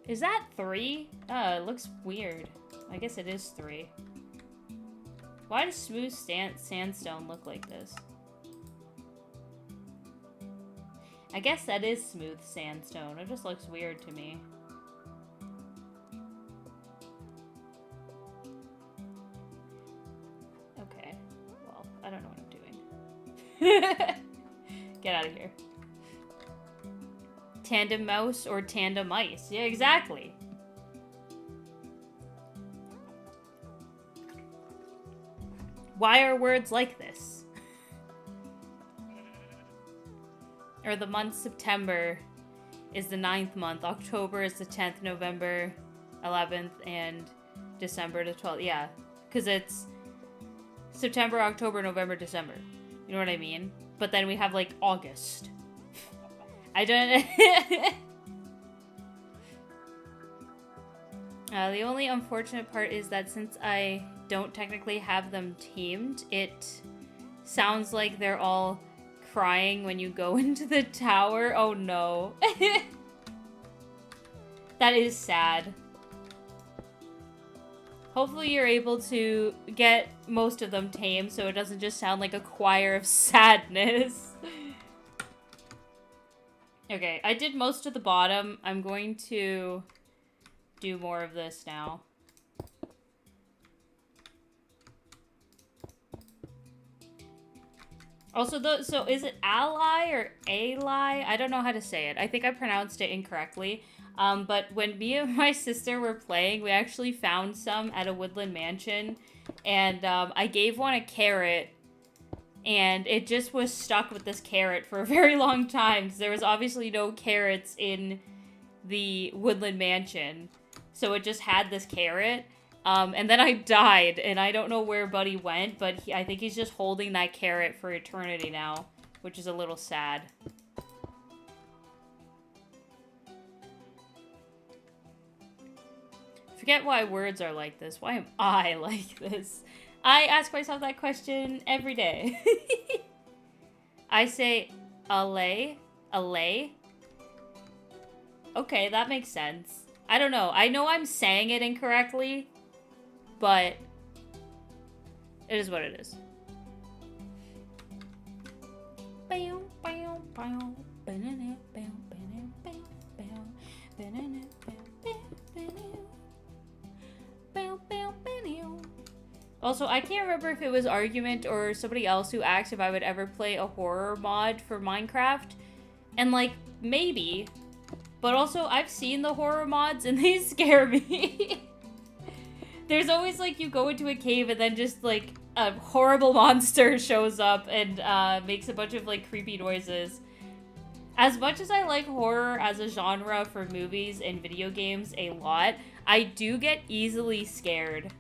Is that 3? Oh, it looks weird. I guess it is 3. Why does smooth sandstone look like this? I guess that is smooth sandstone. It just looks weird to me. Okay. Well, I don't know what I'm doing. Get out of here. Tandem mouse or tandem mice? Yeah, exactly. Why are words like this? Or the month September is the 9th month. October is the 10th, November 11th, and December the 12th. Yeah, because it's September, October, November, December. You know what I mean? But then we have, like, August. I don't... The only unfortunate part is that since I don't technically have them tamed, it sounds like they're all crying when you go into the tower. Oh no. That is sad. Hopefully you're able to get most of them tamed so it doesn't just sound like a choir of sadness. Okay, I did most of the bottom. I'm going to do more of this now. Also, so is it ally or ally? I don't know how to say it. I think I pronounced it incorrectly. But when me and my sister were playing, we actually found some at a woodland mansion. And I gave one a carrot. And it just was stuck with this carrot for a very long time. Because there was obviously no carrots in the woodland mansion. So it just had this carrot. And then I died, and I don't know where Buddy went, but I think he's just holding that carrot for eternity now, which is a little sad. Forget why words are like this. Why am I like this? I ask myself that question every day. I say, allay? Allay? Okay, that makes sense. I don't know. I know I'm saying it incorrectly, but it is what it is. Also, I can't remember if it was Argument or somebody else who asked if I would ever play a horror mod for Minecraft. And, like, maybe. But also, I've seen the horror mods and they scare me. There's always, like, you go into a cave and then just, like, a horrible monster shows up and makes a bunch of, like, creepy noises. As much as I like horror as a genre for movies and video games a lot, I do get easily scared.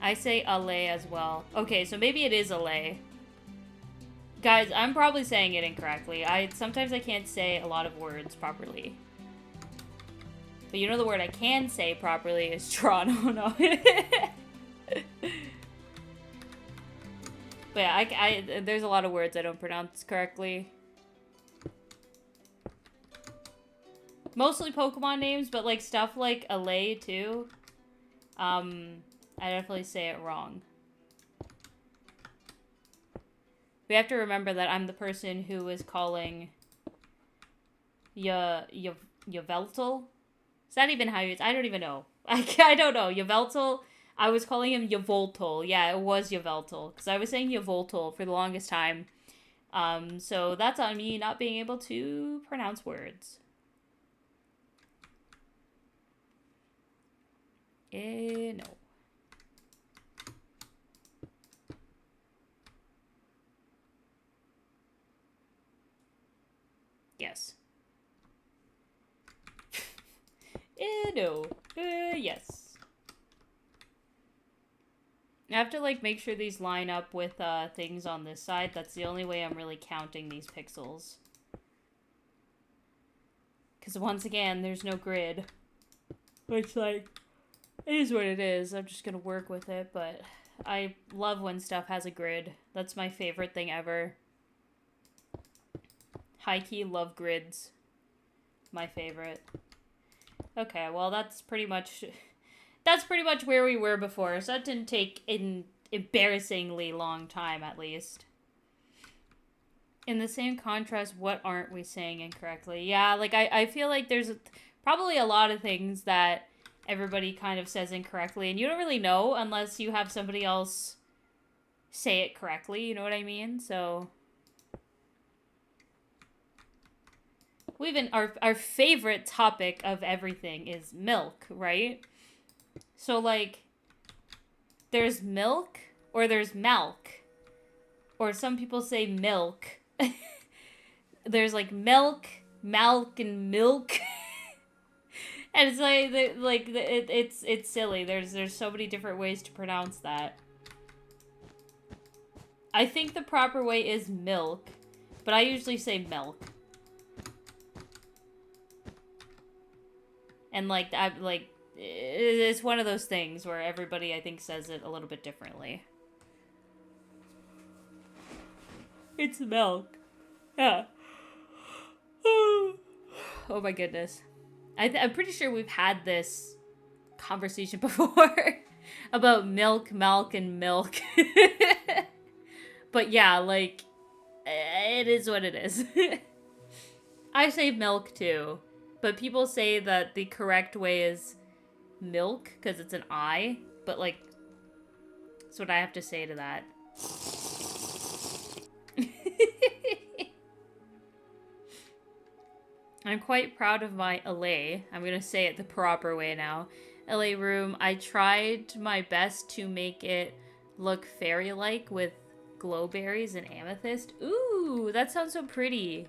I say allay as well. Okay, so maybe it is allay. Guys, I'm probably saying it incorrectly. Sometimes I can't say a lot of words properly. But you know the word I can say properly is Toronto, no. But yeah, there's a lot of words I don't pronounce correctly. Mostly Pokemon names, but like stuff like allay too. I definitely say it wrong. We have to remember that I'm the person who is calling Yveltal. Is that even how you... I don't even know. I don't know. Yveltal. I was calling him Yvoltal. Yeah, it was Yveltal. Because I was saying Yvoltal for the longest time. So that's on me not being able to pronounce words. No. Yes. No. Yes. I have to, like, make sure these line up with, things on this side. That's the only way I'm really counting these pixels. Because, once again, there's no grid. Which, like, it is what it is. I'm just gonna work with it, but I love when stuff has a grid. That's my favorite thing ever. High-key love grids. My favorite. Okay, well, that's pretty much where we were before, so that didn't take an embarrassingly long time, at least. In the same contrast, what aren't we saying incorrectly? Yeah, like, I feel like there's probably a lot of things that everybody kind of says incorrectly, and you don't really know unless you have somebody else say it correctly, you know what I mean? So... our favorite topic of everything is milk, right? So, like, there's milk, or there's milk. Or some people say milk. There's, like, milk, and milk. And it's like, it's silly. There's so many different ways to pronounce that. I think the proper way is milk, but I usually say milk. And, like, it's one of those things where everybody, I think, says it a little bit differently. It's milk. Yeah. Oh my goodness. I'm pretty sure we've had this conversation before about milk, and milk. But yeah, like, it is what it is. I say milk too. But people say that the correct way is milk, because it's an I. But, like, that's what I have to say to that. I'm quite proud of my LA. I'm going to say it the proper way now. LA room. I tried my best to make it look fairy-like with glowberries and amethyst. Ooh, that sounds so pretty.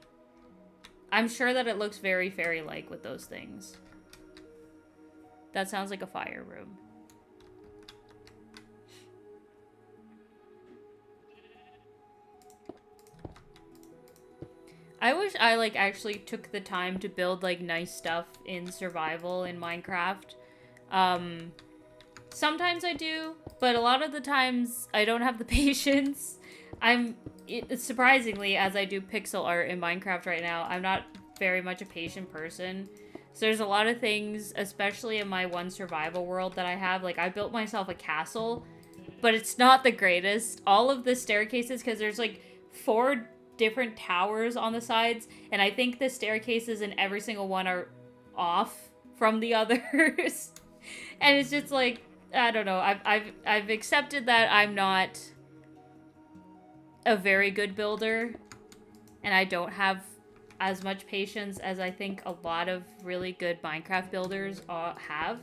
I'm sure that it looks very fairy-like with those things. That sounds like a fire room. I wish I, like, actually took the time to build, like, nice stuff in survival in Minecraft. Sometimes I do, but a lot of the times I don't have the patience. Surprisingly, as I do pixel art in Minecraft right now, I'm not very much a patient person. So there's a lot of things, especially in my one survival world that I have. Like, I built myself a castle, but it's not the greatest. All of the staircases, because there's, like, 4 different towers on the sides, and I think the staircases in every single one are off from the others. And it's just like, I don't know. I've accepted that I'm not a very good builder, and I don't have as much patience as I think a lot of really good Minecraft builders have.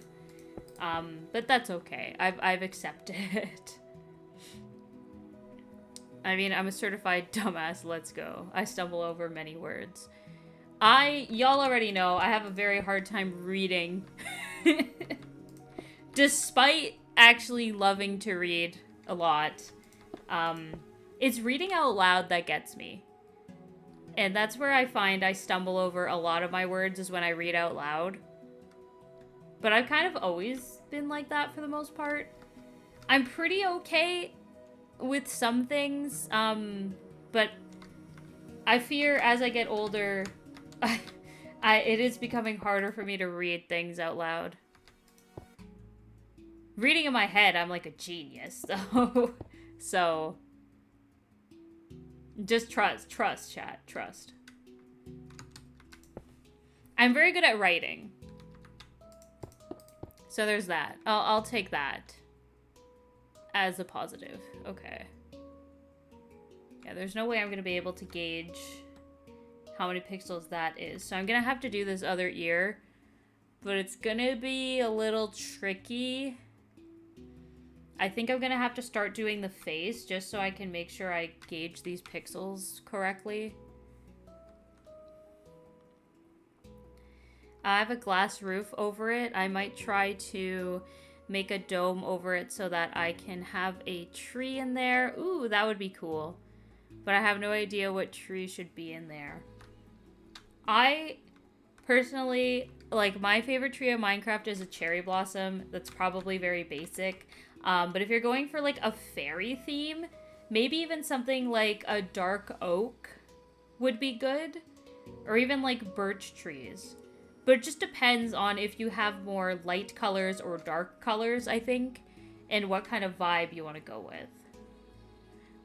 But that's okay. I've accepted it. I mean, I'm a certified dumbass. Let's go. I stumble over many words. Y'all already know, I have a very hard time reading. Despite actually loving to read a lot, it's reading out loud that gets me. And that's where I find I stumble over a lot of my words, is when I read out loud. But I've kind of always been like that for the most part. I'm pretty okay with some things, but I fear as I get older, it is becoming harder for me to read things out loud. Reading in my head, I'm like a genius, though. So, just trust, chat, trust. I'm very good at writing. So there's that. I'll take that as a positive. Okay. Yeah, there's no way I'm going to be able to gauge how many pixels that is. So I'm going to have to do this other ear. But it's going to be a little tricky. I think I'm going to have to start doing the face just so I can make sure I gauge these pixels correctly. I have a glass roof over it. I might try to make a dome over it so that I can have a tree in there. Ooh, that would be cool. But I have no idea what tree should be in there. I personally, like, my favorite tree of Minecraft is a cherry blossom. That's probably very basic. But if you're going for, like, a fairy theme, maybe even something like a dark oak would be good. Or even, like, birch trees. But it just depends on if you have more light colors or dark colors, I think, and what kind of vibe you want to go with.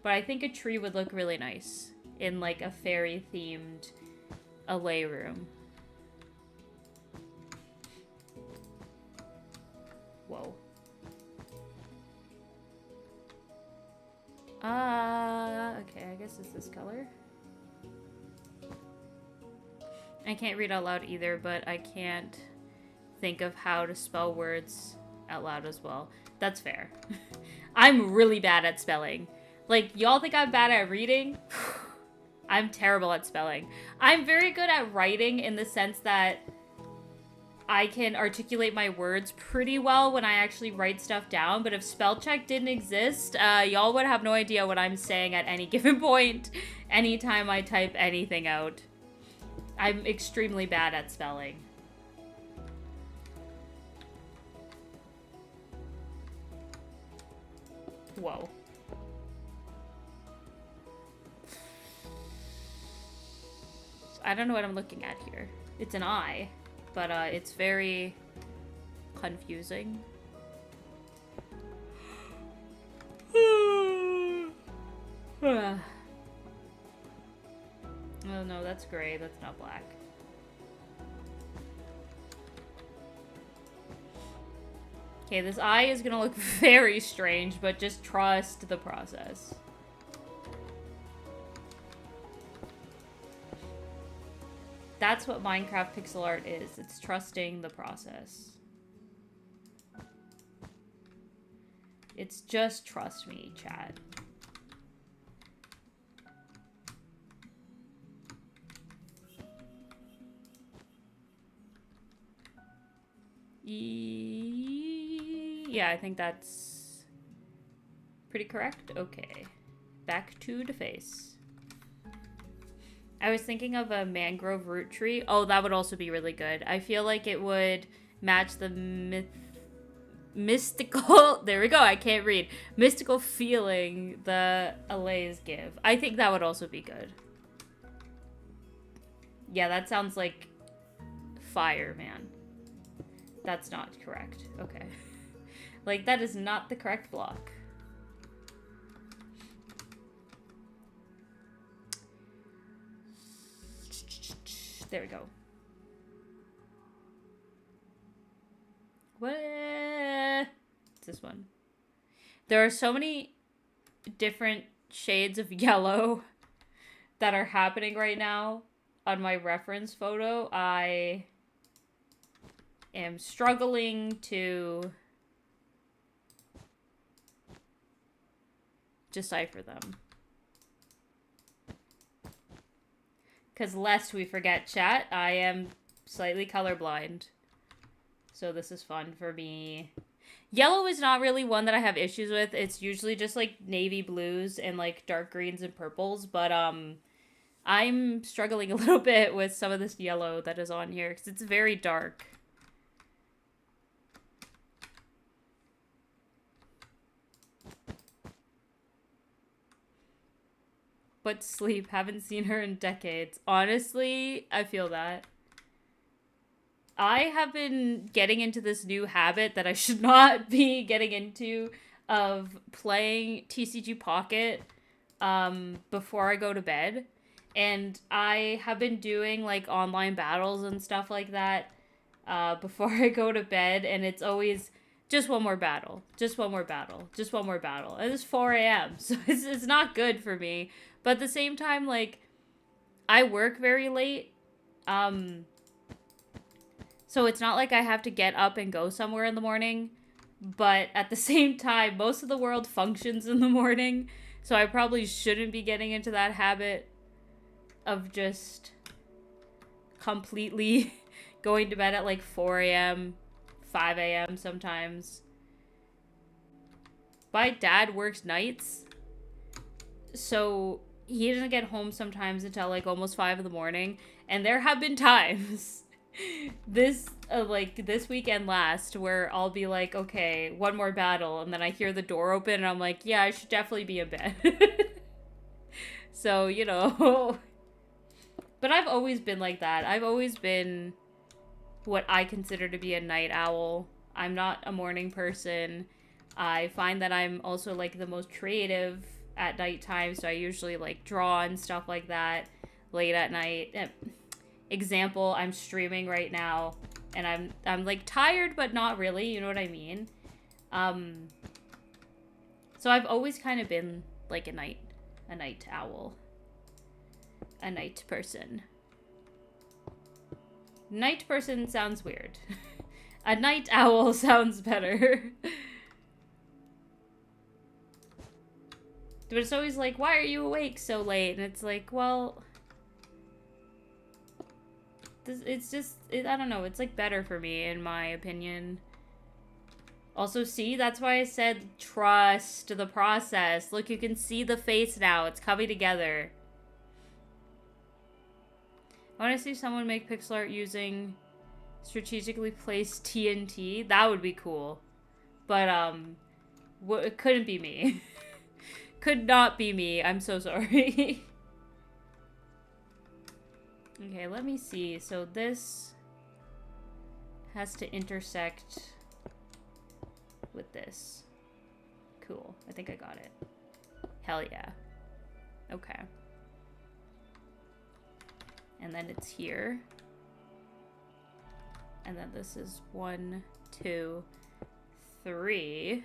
But I think a tree would look really nice in, like, a fairy-themed alley room. Whoa. Okay, I guess it's this color. I can't read out loud either, but I can't think of how to spell words out loud as well. That's fair. I'm really bad at spelling. Like, y'all think I'm bad at reading? I'm terrible at spelling. I'm very good at writing in the sense that I can articulate my words pretty well when I actually write stuff down, but if spell check didn't exist, y'all would have no idea what I'm saying at any given point, anytime I type anything out. I'm extremely bad at spelling. Whoa. I don't know what I'm looking at here. It's an eye, but it's very confusing. Oh no, that's gray. That's not black. Okay, this eye is gonna look very strange, but just trust the process. That's what Minecraft pixel art is. It's trusting the process. It's just trust me, chat. Yeah, I think that's pretty correct. Okay. Back to the face. I was thinking of a mangrove root tree. Oh, that would also be really good. I feel like it would match the mystical... There we go, I can't read. Mystical feeling the allays give. I think that would also be good. Yeah, that sounds like fire, man. That's not correct. Okay. Like, that is not the correct block. There we go. What? It's this one. There are so many different shades of yellow that are happening right now on my reference photo. I am struggling to decipher them. Because lest we forget, chat, I am slightly colorblind. So this is fun for me. Yellow is not really one that I have issues with. It's usually just like navy blues and like dark greens and purples. But I'm struggling a little bit with some of this yellow that is on here because it's very dark. But sleep, haven't seen her in decades. Honestly, I feel that. I have been getting into this new habit that I should not be getting into of playing TCG Pocket before I go to bed. And I have been doing like online battles and stuff like that before I go to bed. And it's always just one more battle, just one more battle, just one more battle. And it's 4 a.m. So it's not good for me. But at the same time, like, I work very late. So it's not like I have to get up and go somewhere in the morning. But at the same time, most of the world functions in the morning. So I probably shouldn't be getting into that habit of just completely going to bed at like 4 a.m., 5 a.m. sometimes. My dad works nights. So he doesn't get home sometimes until like almost 5 in the morning. And there have been times this weekend last where I'll be like, okay, one more battle, and then I hear the door open and I'm like, yeah, I should definitely be in bed. So, you know. But I've always been like that. I've always been what I consider to be a night owl. I'm not a morning person. I find that I'm also like the most creative at nighttime, so I usually like draw and stuff like that late at night. Example, I'm streaming right now and I'm like tired but not really, you know what I mean? So I've always kind of been like a night owl. A night person. Night person sounds weird. A night owl sounds better. But it's always like, why are you awake so late? And it's like, well, it's just, I don't know, it's like better for me, in my opinion. Also, see, that's why I said trust the process. Look, you can see the face now. It's coming together. I want to see someone make pixel art using strategically placed TNT. That would be cool. But, it couldn't be me. Could not be me. I'm so sorry. Okay, let me see. So this has to intersect with this. Cool. I think I got it. Hell yeah. Okay. And then it's here. And then this is 1, 2, 3.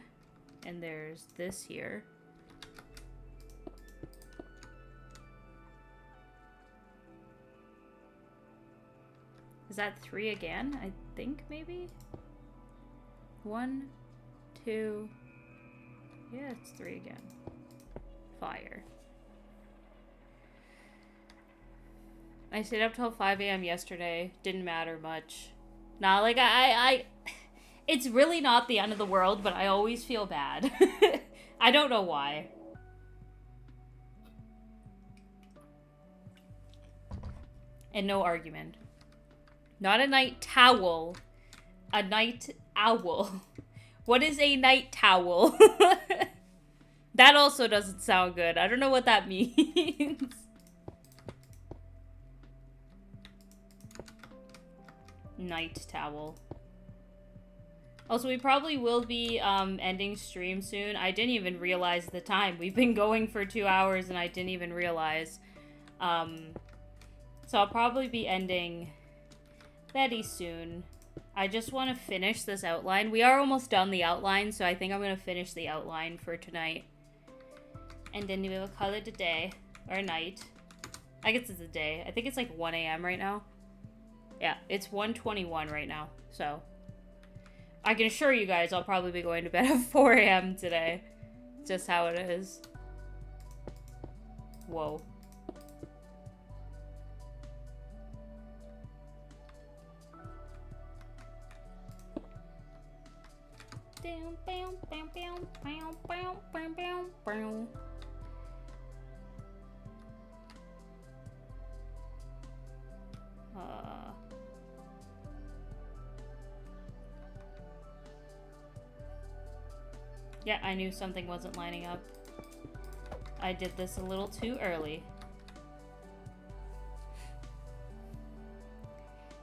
And there's this here. Is that 3 again? I think maybe? 1, 2. Yeah, it's 3 again. Fire. I stayed up till 5 a.m. yesterday. Didn't matter much. Nah, like, it's really not the end of the world, but I always feel bad. I don't know why. And no argument. Not a night towel. A night owl. What is a night towel? That also doesn't sound good. I don't know what that means. Night towel. Also, we probably will be ending stream soon. I didn't even realize the time. We've been going for 2 hours and I didn't even realize. So I'll probably be ending very soon. I just want to finish this outline. We are almost done the outline, so I think I'm going to finish the outline for tonight. And then we will call it a day. Or a night. I guess it's a day. I think it's like 1 a.m. right now. Yeah, it's 1:21 right now. So, I can assure you guys I'll probably be going to bed at 4 a.m. today. Just how it is. Whoa. Yeah, I knew something wasn't lining up. I did this a little too early.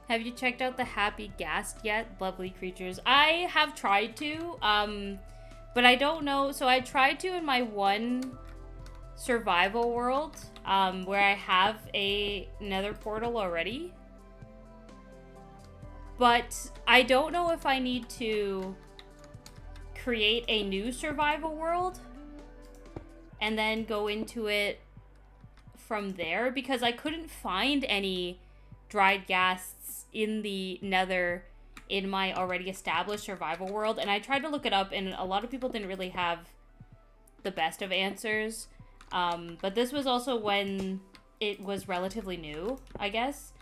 Have you checked out the Happy Ghast yet? Lovely creatures. I have tried to, but I don't know. So I tried to in my one survival world, where I have a nether portal already. But I don't know if I need to create a new survival world and then go into it from there, because I couldn't find any dried ghasts in the nether in my already established survival world. And I tried to look it up, and a lot of people didn't really have the best of answers. But this was also when it was relatively new, I guess.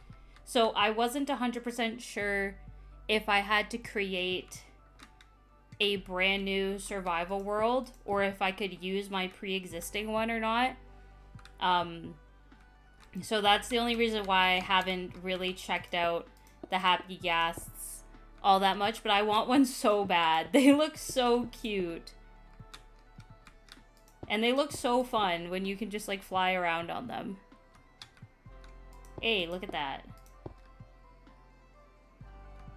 So I wasn't 100% sure if I had to create a brand new survival world or if I could use my pre-existing one or not. So that's the only reason why I haven't really checked out the Happy Ghasts all that much, but I want one so bad. They look so cute. And they look so fun when you can just like fly around on them. Hey, look at that.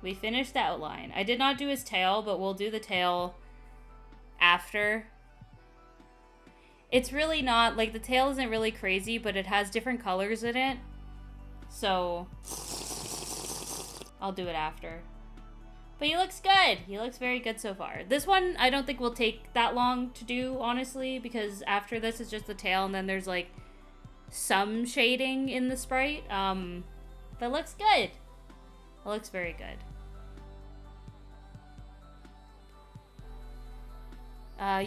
We finished the outline. I did not do his tail, but we'll do the tail after. It's really not, like, the tail isn't really crazy, but it has different colors in it. So, I'll do it after. But he looks good. He looks very good so far. This one, I don't think will take that long to do, honestly, because after this is just the tail, and then there's, like, some shading in the sprite. But it looks good. It looks very good.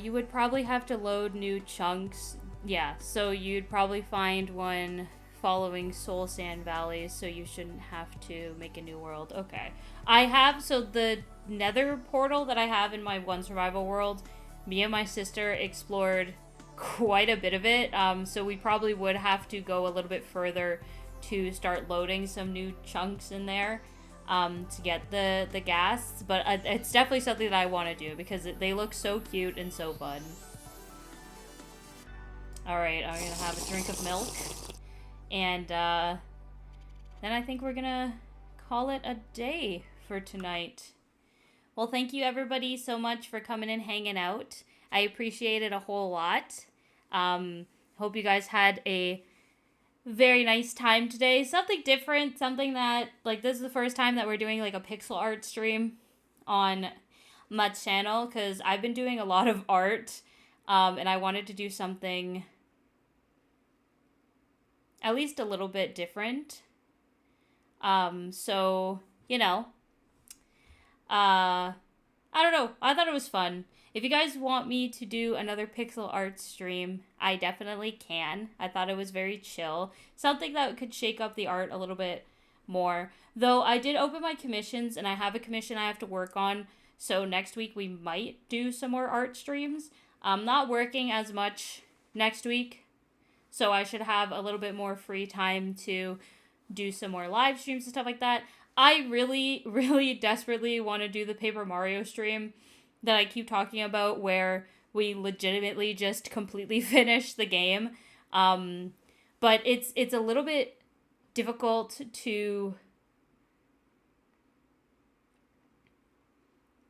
You would probably have to load new chunks. Yeah, so you'd probably find one following Soul Sand Valley, so you shouldn't have to make a new world. Okay. I have, so the nether portal that I have in my one survival world, me and my sister explored quite a bit of it, so we probably would have to go a little bit further to start loading some new chunks in there. To get the ghasts, but it's definitely something that I want to do because they look so cute and so fun. Alright, I'm gonna have a drink of milk, and then I think we're gonna call it a day for tonight. Well, thank you everybody so much for coming and hanging out. I appreciate it a whole lot. Hope you guys had a very nice time today. Something different, something that, like, this is the first time that we're doing, like, a pixel art stream on my channel, because I've been doing a lot of art, and I wanted to do something at least a little bit different. So, you know, I don't know. I thought it was fun. If you guys want me to do another pixel art stream, I definitely can. I thought it was very chill. Something that could shake up the art a little bit more. Though I did open my commissions, and I have a commission I have to work on. So next week we might do some more art streams. I'm not working as much next week, so I should have a little bit more free time to do some more live streams and stuff like that. I really, really desperately want to do the Paper Mario stream that I keep talking about, where we legitimately just completely finish the game. But it's a little bit difficult to...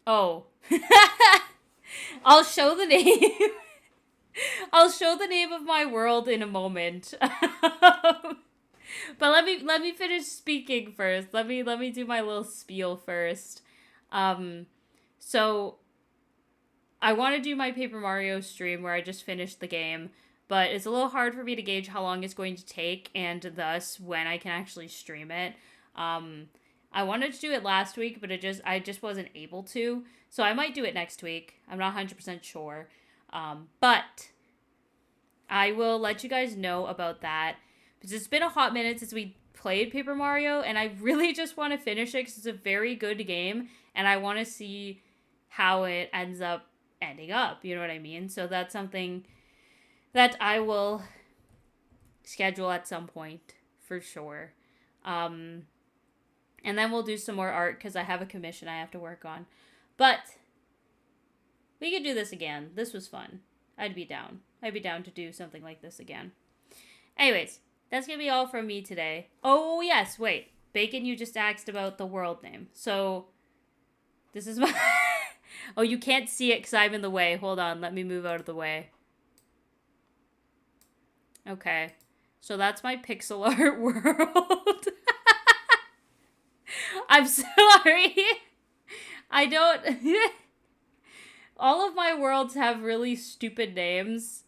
Oh. I'll show the name. I'll show the name of my world in a moment. But let me finish speaking first. Let me do my little spiel first. So I want to do my Paper Mario stream where I just finished the game, but it's a little hard for me to gauge how long it's going to take and thus when I can actually stream it. I wanted to do it last week, but I just wasn't able to. So I might do it next week. I'm not 100% sure. But I will let you guys know about that because it's been a hot minute since we played Paper Mario, and I really just want to finish it because it's a very good game, and I want to see how it ending up, you know what I mean? So that's something that I will schedule at some point for sure. And then we'll do some more art because I have a commission I have to work on. But we could do this again. This was fun. I'd be down. I'd be down to do something like this again. Anyways, that's going to be all from me today. Oh, yes, wait. Bacon, you just asked about the world name. So, this is my... Oh, you can't see it because I'm in the way. Hold on, let me move out of the way. Okay. So that's my pixel art world. I'm sorry. I don't... All of my worlds have really stupid names.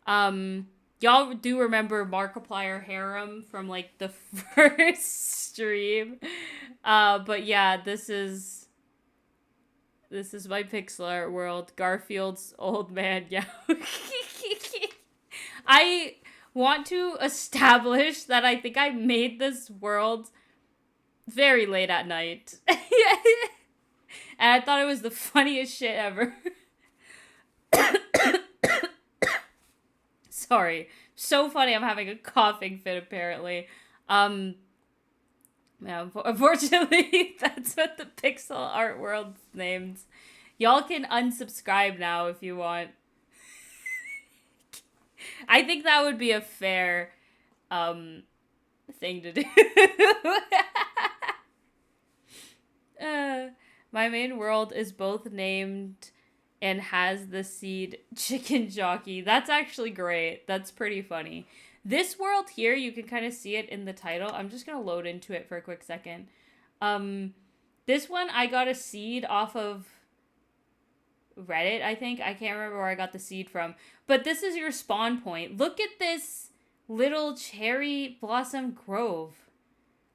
Y'all do remember Markiplier Harem from, like, the first stream. But yeah, this is my pixel art world. Garfield's old man. Yeah. I want to establish that I think I made this world very late at night. And I thought it was the funniest shit ever. Sorry. So funny I'm having a coughing fit apparently. Yeah, unfortunately, that's what the pixel art world's named. Y'all can unsubscribe now if you want. I think that would be a fair thing to do. My main world is both named and has the seed Chicken Jockey. That's actually great. That's pretty funny. This world here, you can kind of see it in the title. I'm just going to load into it for a quick second. This one, I got a seed off of Reddit, I think. I can't remember where I got the seed from. But this is your spawn point. Look at this little cherry blossom grove.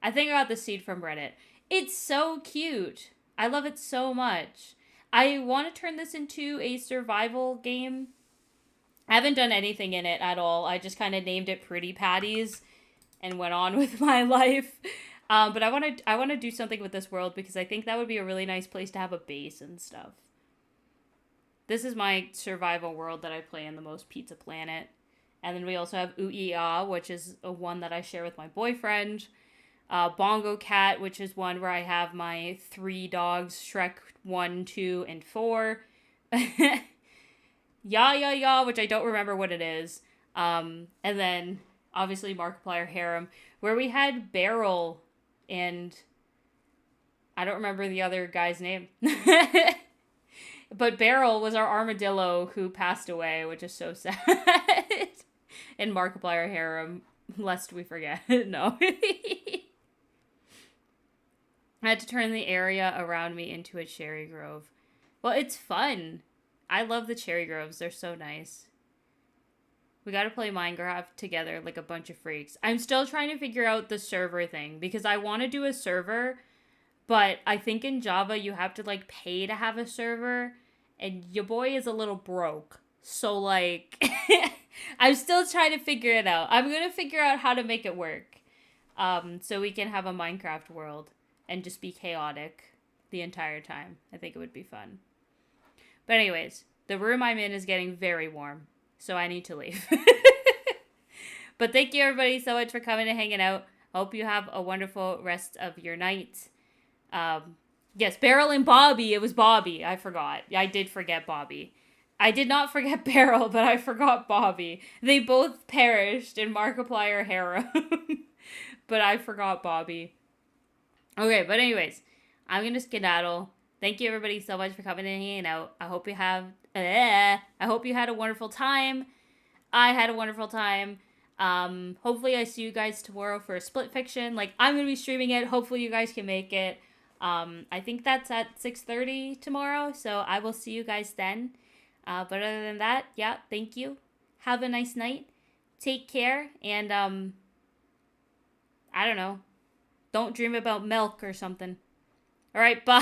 I think I got the seed from Reddit. It's so cute. I love it so much. I want to turn this into a survival game. I haven't done anything in it at all. I just kind of named it Pretty Patties and went on with my life. But I want to do something with this world because I think that would be a really nice place to have a base and stuff. This is my survival world that I play in the most, Pizza Planet. And then we also have Ooh-Ee-Ah, which is a one that I share with my boyfriend. Bongo Cat, which is one where I have my 3 dogs, Shrek 1, 2, and 4. Ya, which I don't remember what it is. And then, obviously, Markiplier Harem, where we had Beryl and... I don't remember the other guy's name. But Beryl was our armadillo who passed away, which is so sad. And Markiplier Harem, lest we forget. No. I had to turn the area around me into a cherry grove. Well, it's fun. I love the cherry groves. They're so nice. We gotta play Minecraft together like a bunch of freaks. I'm still trying to figure out the server thing because I want to do a server, but I think in Java you have to like pay to have a server, and your boy is a little broke. So like, I'm still trying to figure it out. I'm gonna figure out how to make it work, so we can have a Minecraft world and just be chaotic the entire time. I think it would be fun. But anyways, the room I'm in is getting very warm, so I need to leave. But thank you everybody so much for coming and hanging out. Hope you have a wonderful rest of your night. Yes, Beryl and Bobby. It was Bobby. I forgot. I did forget Bobby. I did not forget Beryl, but I forgot Bobby. They both perished in Markiplier Harem. But I forgot Bobby. Okay, but anyways, I'm going to skedaddle. Thank you everybody so much for coming and hanging out. I hope you had a wonderful time. I had a wonderful time. Hopefully I see you guys tomorrow for a split fiction. Like, I'm going to be streaming it. Hopefully you guys can make it. I think that's at 6:30 tomorrow, so I will see you guys then. But other than that, yeah, thank you. Have a nice night. Take care, and I don't know. Don't dream about milk or something. All right, bye.